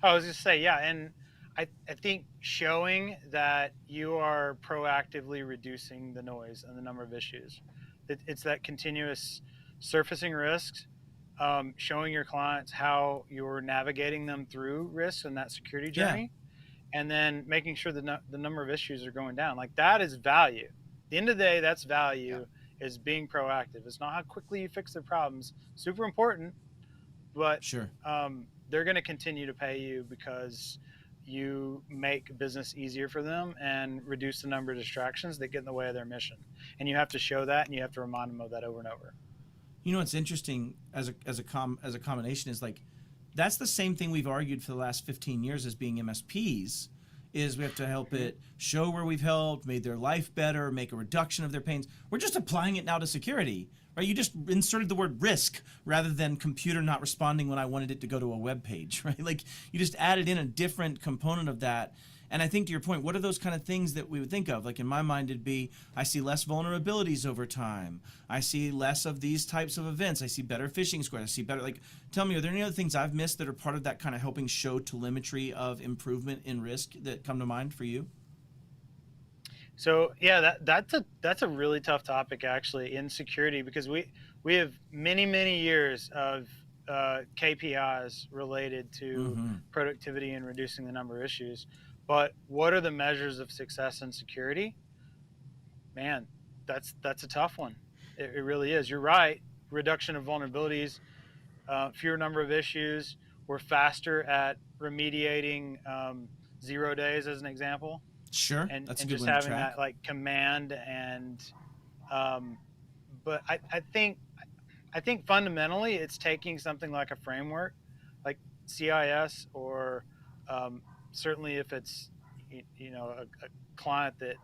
I was just say, yeah, and I think showing that you are proactively reducing the noise and the number of issues. It's that continuous surfacing risks, showing your clients how you're navigating them through risks and that security journey, and then making sure the number of issues are going down. Like, that is value. At the end of the day, that's value. is being proactive. It's not how quickly you fix their problems. Super important, but Sure. they're going to continue to pay you because you make business easier for them and reduce the number of distractions that get in the way of their mission. And you have to show that, and you have to remind them of that over and over. You know what's interesting as a combination is like that's the same thing we've argued for the last 15 years as being MSPs. Is we have to help it show where we've helped, made their life better, make a reduction of their pains. We're just applying it now to security, right? You just inserted the word risk rather than computer not responding when I wanted it to go to a web page, right? Like you just added in a different component of that. And I think to your point, what are those kind of things that we would think of? Like in my mind, it'd be, I see less vulnerabilities over time. I see less of these types of events. I see better phishing scores. I see better, like, tell me, are there any other things I've missed that are part of that kind of helping show telemetry of improvement in risk that come to mind for you? So yeah, that's a really tough topic actually in security, because we have many years of KPIs related to productivity and reducing the number of issues. But what are the measures of success in security? Man, that's a tough one. It really is. You're right. Reduction of vulnerabilities, fewer number of issues. We're faster at remediating 0 days, as an example. Sure, and, that's a and good just one to having track. that like command and but I think fundamentally it's taking something like a framework like CIS, or certainly if it's a client that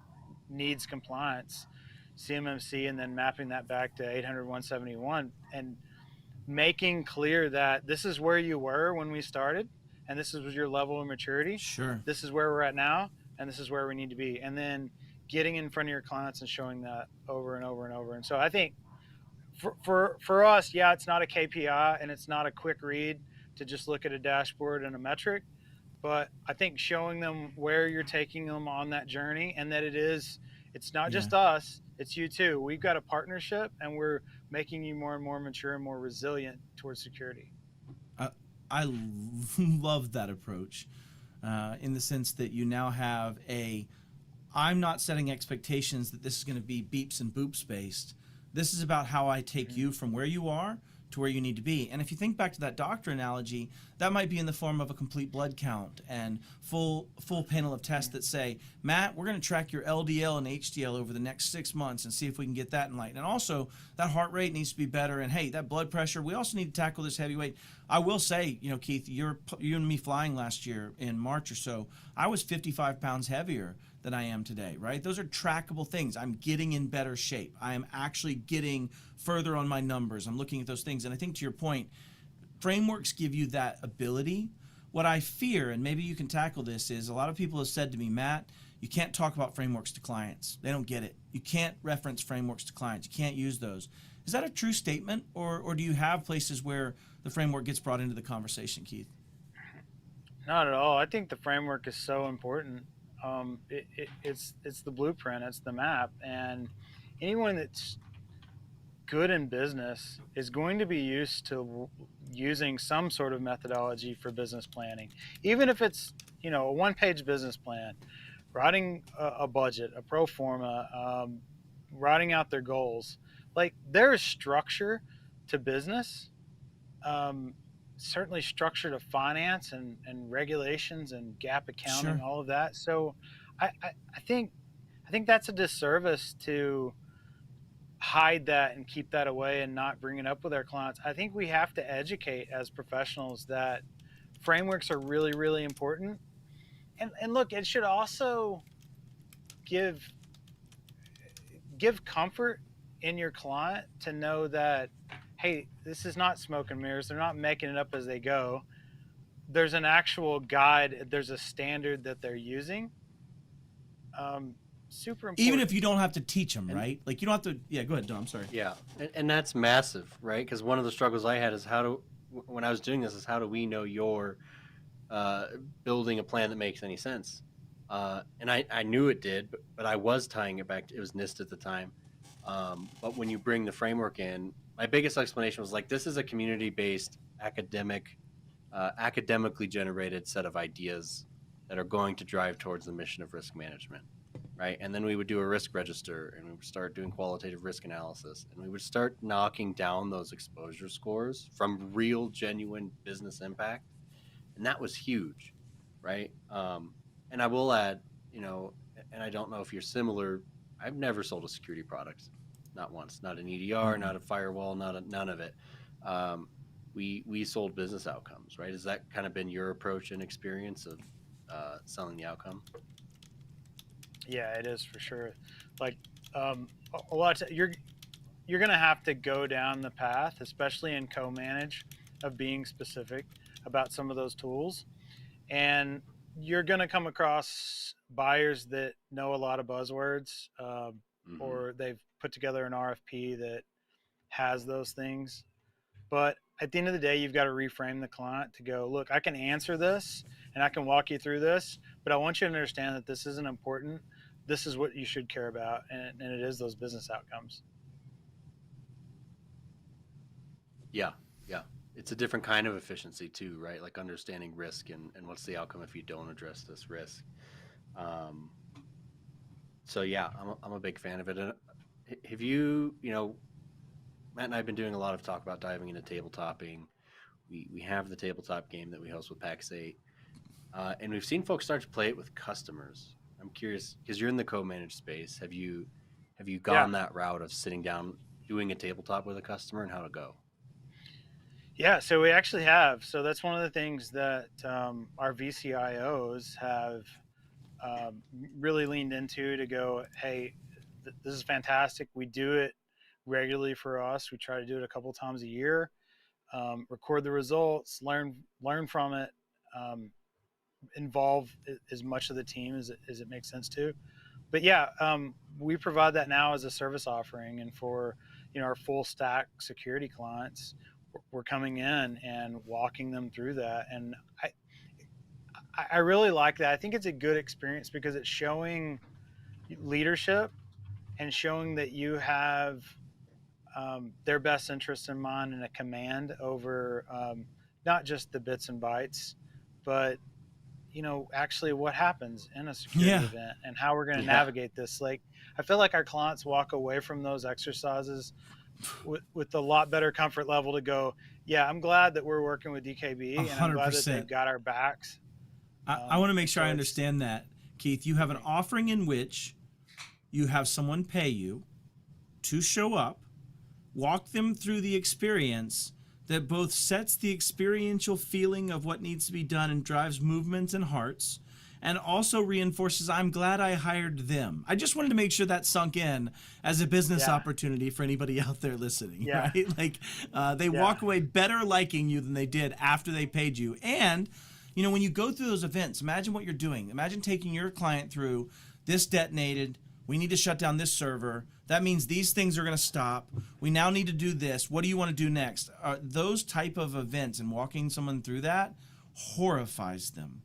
needs compliance, CMMC, and then mapping that back to 800-171 and making clear that this is where you were when we started and this is your level of maturity. Sure. This is where we're at now and this is where we need to be. And then getting in front of your clients and showing that over and over and over. And so I think for us, yeah, it's not a KPI and it's not a quick read to just look at a dashboard and a metric, but I think showing them where you're taking them on that journey, and that it's not just us, it's you too. We've got a partnership and we're making you more and more mature and more resilient towards security. I love that approach in the sense that you now have I'm not setting expectations that this is going to be beeps and boops based. This is about how I take you from where you are to where you need to be. And if you think back to that doctor analogy, that might be in the form of a complete blood count and full panel of tests that say, Matt, we're going to track your LDL and HDL over the next 6 months and see if we can get that in line. And also, that heart rate needs to be better. And hey, that blood pressure, we also need to tackle this heavyweight. I will say, Keith, you and me flying last year in March or so, I was 55 pounds heavier than I am today, right? Those are trackable things. I'm getting in better shape. I am actually getting further on my numbers. I'm looking at those things. And I think to your point, frameworks give you that ability. What I fear, and maybe you can tackle this, is a lot of people have said to me, Matt, you can't talk about frameworks to clients. They don't get it. You can't reference frameworks to clients. You can't use those. Is that a true statement, or do you have places where the framework gets brought into the conversation, Keith? Not at all. I think the framework is so important. It's the blueprint, it's the map, and anyone that's good in business is going to be used to using some sort of methodology for business planning, even if it's a one-page business plan, writing a budget, a pro forma, writing out their goals. Like, there is structure to business, certainly structure to finance and regulations and gap accounting, Sure. all of that. So I think that's a disservice to hide that and keep that away and not bring it up with our clients. I think we have to educate as professionals that frameworks are really, really important. And look, it should also give comfort in your client to know that, hey, this is not smoke and mirrors. They're not making it up as they go. There's an actual guide. There's a standard that they're using. Super important. Even if you don't have to teach them, right? Like you don't have to. Yeah, go ahead, Don. I'm sorry. Yeah, and that's massive, right? Because one of the struggles I had is when I was doing this, is how do we know you're building a plan that makes any sense? And I knew it did, but I was tying it back to, it was NIST at the time. But when you bring the framework in, my biggest explanation was like, this is a community-based, academically generated set of ideas that are going to drive towards the mission of risk management. right? And then we would do a risk register, and we would start doing qualitative risk analysis, and we would start knocking down those exposure scores from real, genuine business impact, and that was huge, right? And I will add, you know, and I don't know if you're similar. I've never sold a security product, not once, not an EDR, not a firewall, none of it. Um, we sold business outcomes, right? Has that kind of been your approach and experience of selling the outcome? Yeah, it is for sure. Like a lot of you're gonna have to go down the path, especially in co-manage, of being specific about some of those tools, and you're gonna come across buyers that know a lot of buzzwords, Mm-hmm. or they've put together an RFP that has those things. But at the end of the day, you've got to reframe the client to go, look, I can answer this and I can walk you through this, but I want you to understand that this isn't important. This is what you should care about, and it is those business outcomes. Yeah, yeah. It's a different kind of efficiency too, right? Like understanding risk and what's the outcome if you don't address this risk. Um, so yeah, I'm a big fan of it. And have you, you know, Matt and I have been doing a lot of talk about diving into tabletopping. We have the tabletop game that we host with PAX 8, and we've seen folks start to play it with customers. I'm curious because you're in the co-managed space. Have you Yeah. gone that route of sitting down doing a tabletop with a customer and how to go? Yeah, so we actually have. So that's one of the things that our VCIOs have really leaned into to go, hey, this is fantastic. We do it regularly for us. We try to do it a couple times a year. Record the results, learn from it, involve as much of the team as it makes sense to. But yeah, we provide that now as a service offering, and for our full stack security clients, we're coming in and walking them through that. And I really like that. I think it's a good experience because it's showing leadership and showing that you have their best interests in mind and a command over not just the bits and bytes, but actually what happens in a security event and how we're going to navigate this. Like, I feel like our clients walk away from those exercises with a lot better comfort level to go, yeah, I'm glad that we're working with DKB, and I'm glad that they've got our backs. I want to make sure I understand that, Keith. You have an offering in which you have someone pay you to show up, walk them through the experience that both sets the experiential feeling of what needs to be done and drives movements and hearts, and also reinforces, I'm glad I hired them. I just wanted to make sure that sunk in as a business opportunity for anybody out there listening, right? Like they walk away better liking you than they did after they paid you. And, when you go through those events, imagine what you're doing. Imagine taking your client through, this detonated, we need to shut down this server. That means these things are going to stop. We now need to do this. What do you want to do next? Those type of events and walking someone through that horrifies them.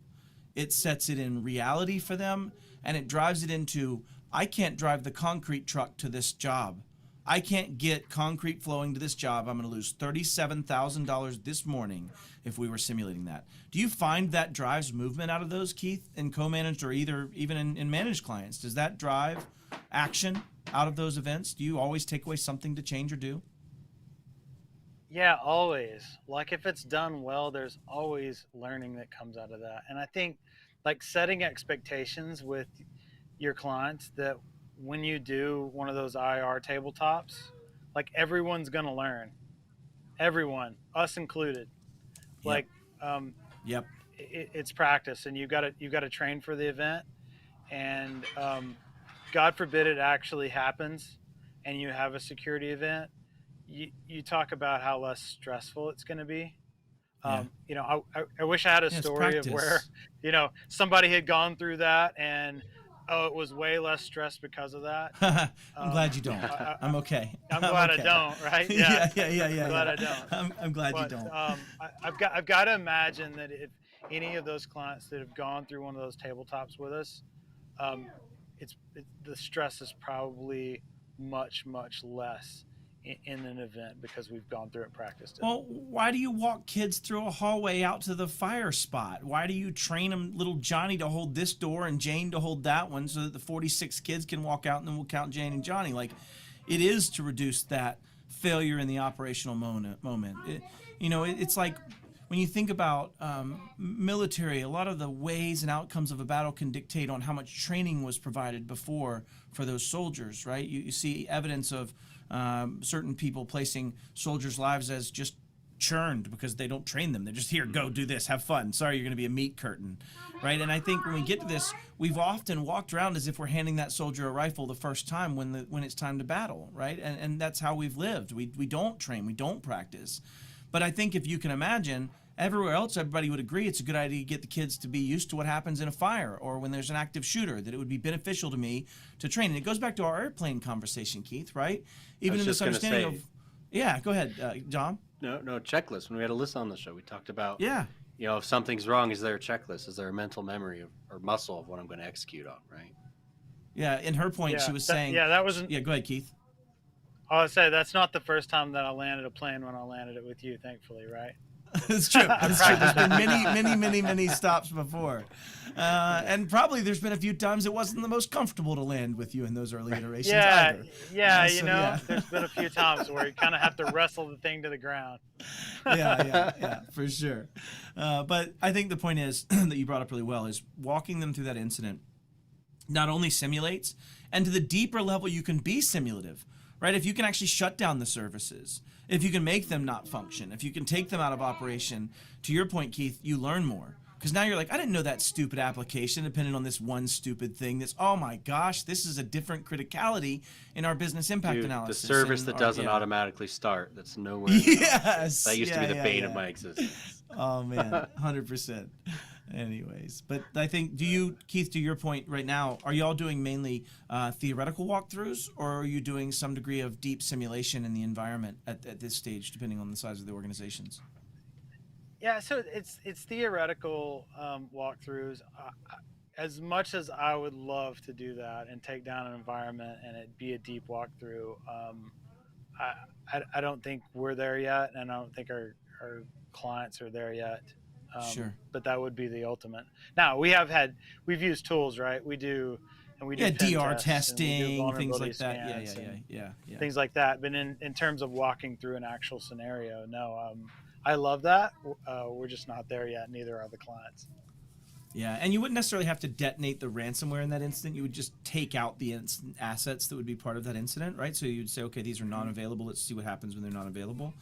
It sets it in reality for them, and it drives it into, I can't drive the concrete truck to this job. I can't get concrete flowing to this job. I'm going to lose $37,000 this morning if we were simulating that. Do you find that drives movement out of those, Keith, in co-managed or even in managed clients? Does that drive action out of those events? Do you always take away something to change or do? Yeah, always. Like, if it's done well, there's always learning that comes out of that. And I think, like, setting expectations with your clients that when you do one of those IR tabletops, like, everyone's going to learn. Everyone, us included. Like, it's practice, and you got to train for the event. And God forbid it actually happens and you have a security event. You talk about how less stressful it's going to be. I wish I had a story of where, somebody had gone through that and, it was way less stress because of that. I'm glad you don't. I'm okay. I'm glad I don't, right? Yeah. I'm glad I don't. I'm glad you don't. I've got to imagine that if any of those clients that have gone through one of those tabletops with us, the stress is probably much, much less in an event because we've gone through it and practiced it. Well, why do you walk kids through a hallway out to the fire spot? Why do you train them, little Johnny to hold this door and Jane to hold that one, so that the 46 kids can walk out and then we'll count Jane and Johnny? Like, it is to reduce that failure in the operational moment. It's like when you think about military, a lot of the ways and outcomes of a battle can dictate on how much training was provided before for those soldiers, right? You see evidence of certain people placing soldiers' lives as just churned because they don't train them. They're just, here, go do this, have fun. Sorry, you're going to be a meat curtain, right? And I think when we get to this, we've often walked around as if we're handing that soldier a rifle the first time when it's time to battle, right? And that's how we've lived. We don't train, we don't practice. But I think if you can imagine, everywhere else, everybody would agree it's a good idea to get the kids to be used to what happens in a fire or when there's an active shooter, that it would be beneficial to me to train. And it goes back to our airplane conversation, Keith, right? Even in this understanding of... Yeah, go ahead, John. No, checklist. When we had Alyssa on the show, we talked about, if something's wrong, is there a checklist? Is there a mental memory or muscle of what I'm going to execute on, right? Yeah, in her point, she was saying... that wasn't... Yeah, go ahead, Keith. I would say that's not the first time that I landed a plane when I landed it with you, thankfully, right? It's true. It's true. There's been many stops before. And probably there's been a few times it wasn't the most comfortable to land with you in those early iterations either. There's been a few times where you kind of have to wrestle the thing to the ground. Yeah, for sure. But I think the point is that you brought up really well is walking them through that incident not only simulates, and to the deeper level you can be simulative, right? If you can actually shut down the services, if you can make them not function, if you can take them out of operation, to your point, Keith, you learn more. Because now you're like, I didn't know that stupid application depended on this one stupid thing. Oh my gosh, this is a different criticality in our business impact analysis. The service that doesn't automatically start, that's nowhere. Yes. That used to be the bane of my existence. Oh man, 100%. Anyways, but I think, Keith, to your point right now, are you all doing mainly theoretical walkthroughs, or are you doing some degree of deep simulation in the environment at this stage, depending on the size of the organizations? Yeah, so it's theoretical walkthroughs. As much as I would love to do that and take down an environment and it be a deep walkthrough, I don't think we're there yet, and I don't think our clients are there yet. Sure. But that would be the ultimate. Now we've used tools, right? We do DR testing, things like that. Yeah. Things like that. But in terms of walking through an actual scenario, no. I love that. We're just not there yet. Neither are the clients. Yeah, and you wouldn't necessarily have to detonate the ransomware in that incident. You would just take out the assets that would be part of that incident, right? So you'd say, okay, these are non-available. Let's see what happens when they're not available.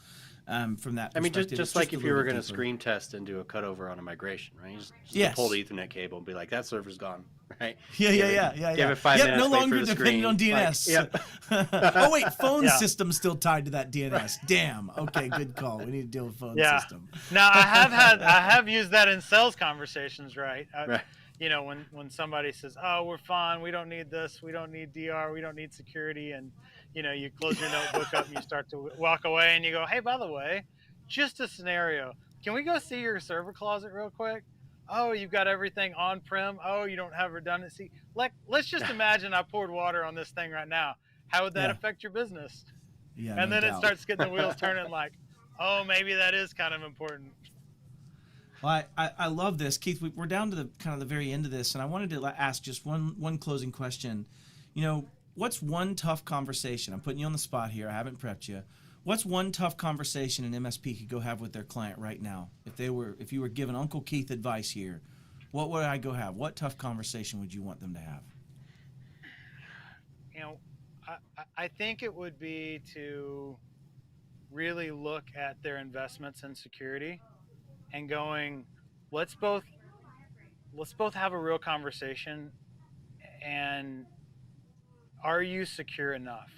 From that perspective, just like if you were going to screen test and do a cutover on a migration, right? You just pull the Ethernet cable and be like, that server's gone, right? Yeah. Give it 5 minutes. No longer the dependent on DNS. Like, oh wait, phone system's still tied to that DNS. Damn. Okay, good call. We need to deal with phone system. Now I have used that in sales conversations, right? Right. When somebody says, "Oh, we're fine. We don't need this. We don't need DR. We don't need security," and you close your notebook up and you start to walk away and you go, "Hey, by the way, just a scenario. Can we go see your server closet real quick? Oh, you've got everything on-prem. Oh, you don't have redundancy. Let's just imagine I poured water on this thing right now. How would that affect your business?" Yeah, and then it starts getting the wheels turning like, oh, maybe that is kind of important. Well, I love this, Keith. We're down to the kind of the very end of this, and I wanted to ask just one closing question. What's one tough conversation? I'm putting you on the spot here. I haven't prepped you. What's one tough conversation an MSP could go have with their client right now? If you were giving Uncle Keith advice here, what would I go have? What tough conversation would you want them to have? I think it would be to really look at their investments in security and going, let's both have a real conversation, and are you secure enough?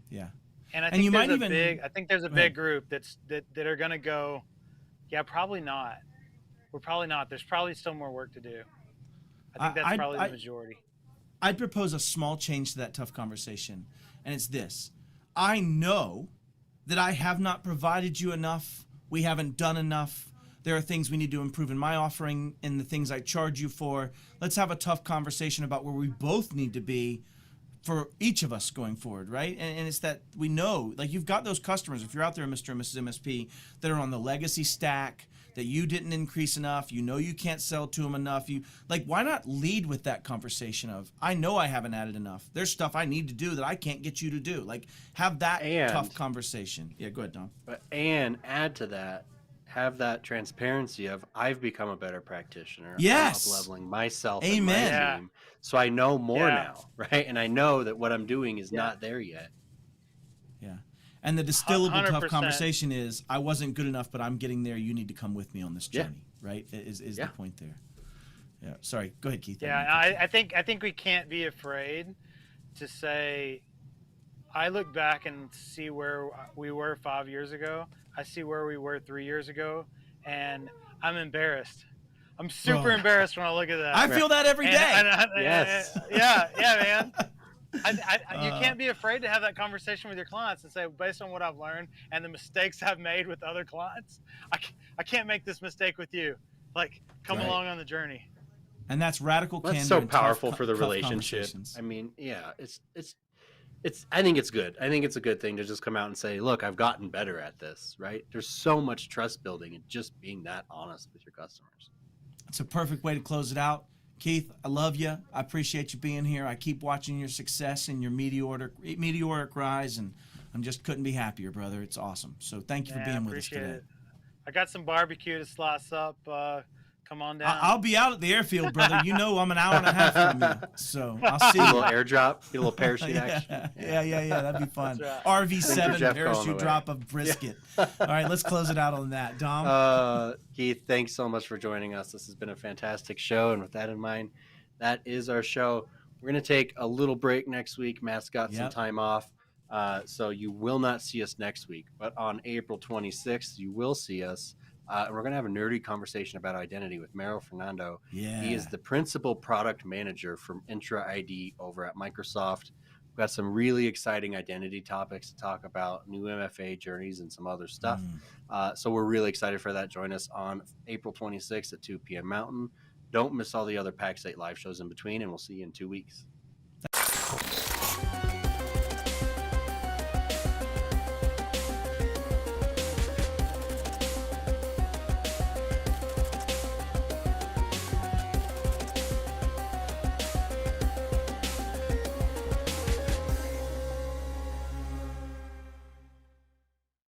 Yeah. And I think there's a big group that are going to go, yeah, probably not. We're probably not. There's probably still more work to do. I think that's probably the majority. I'd propose a small change to that tough conversation, and it's this. I know that I have not provided you enough. We haven't done enough. There are things we need to improve in my offering and the things I charge you for. Let's have a tough conversation about where we both need to be for each of us going forward, right? And it's that we know, like, you've got those customers, if you're out there, Mr. and Mrs. MSP, that are on the legacy stack, that you didn't increase enough, you know you can't sell to them enough. You like, why not lead with that conversation of, I know I haven't added enough. There's stuff I need to do that I can't get you to do. Like, have that tough conversation. Yeah, go ahead, Dom. And add to that, have that transparency of, I've become a better practitioner. Yes. I'm up-leveling myself Amen. and my team. So I know more now, right? And I know that what I'm doing is not there yet. Yeah. And the distillable 100%. tough conversation is, I wasn't good enough, but I'm getting there. You need to come with me on this journey, right? Is the point there. Yeah. Sorry. Go ahead, Keith. Yeah, I think we can't be afraid to say, I look back and see where we were 5 years ago. I see where we were 3 years ago, and I'm embarrassed. I'm super embarrassed when I look at that. I feel that every day. Yes. Yeah, man. You can't be afraid to have that conversation with your clients and say, based on what I've learned and the mistakes I've made with other clients, I can't make this mistake with you. Like, come along on the journey. And that's radical candor. That's so powerful for the relationship. I mean, yeah, it's. I think it's good. I think it's a good thing to just come out and say, look, I've gotten better at this, right? There's so much trust building in just being that honest with your customers. It's a perfect way to close it out. Keith, I love you. I appreciate you being here. I keep watching your success and your meteoric rise, and I'm just couldn't be happier, brother. It's awesome. So thank you for being with us today. It. I got some barbecue to slice up. Come on down. I'll be out at the airfield, brother. You know I'm an hour and a half from you, so I'll see you. A little airdrop, get a little parachute action. Yeah, that'd be fun. Right. RV7 parachute drop of brisket. All right, let's close it out on that. Dom? Keith, thanks so much for joining us. This has been a fantastic show, and with that in mind, that is our show. We're going to take a little break next week. Matt's got some time off, so you will not see us next week, but on April 26th, you will see us. And we're going to have a nerdy conversation about identity with Mero Fernando. Yeah. He is the principal product manager from Intra ID over at Microsoft. We've got some really exciting identity topics to talk about, new MFA journeys and some other stuff. So we're really excited for that. Join us on April 26th at 2 p.m. Mountain. Don't miss all the other PAX 8 live shows in between, and we'll see you in 2 weeks.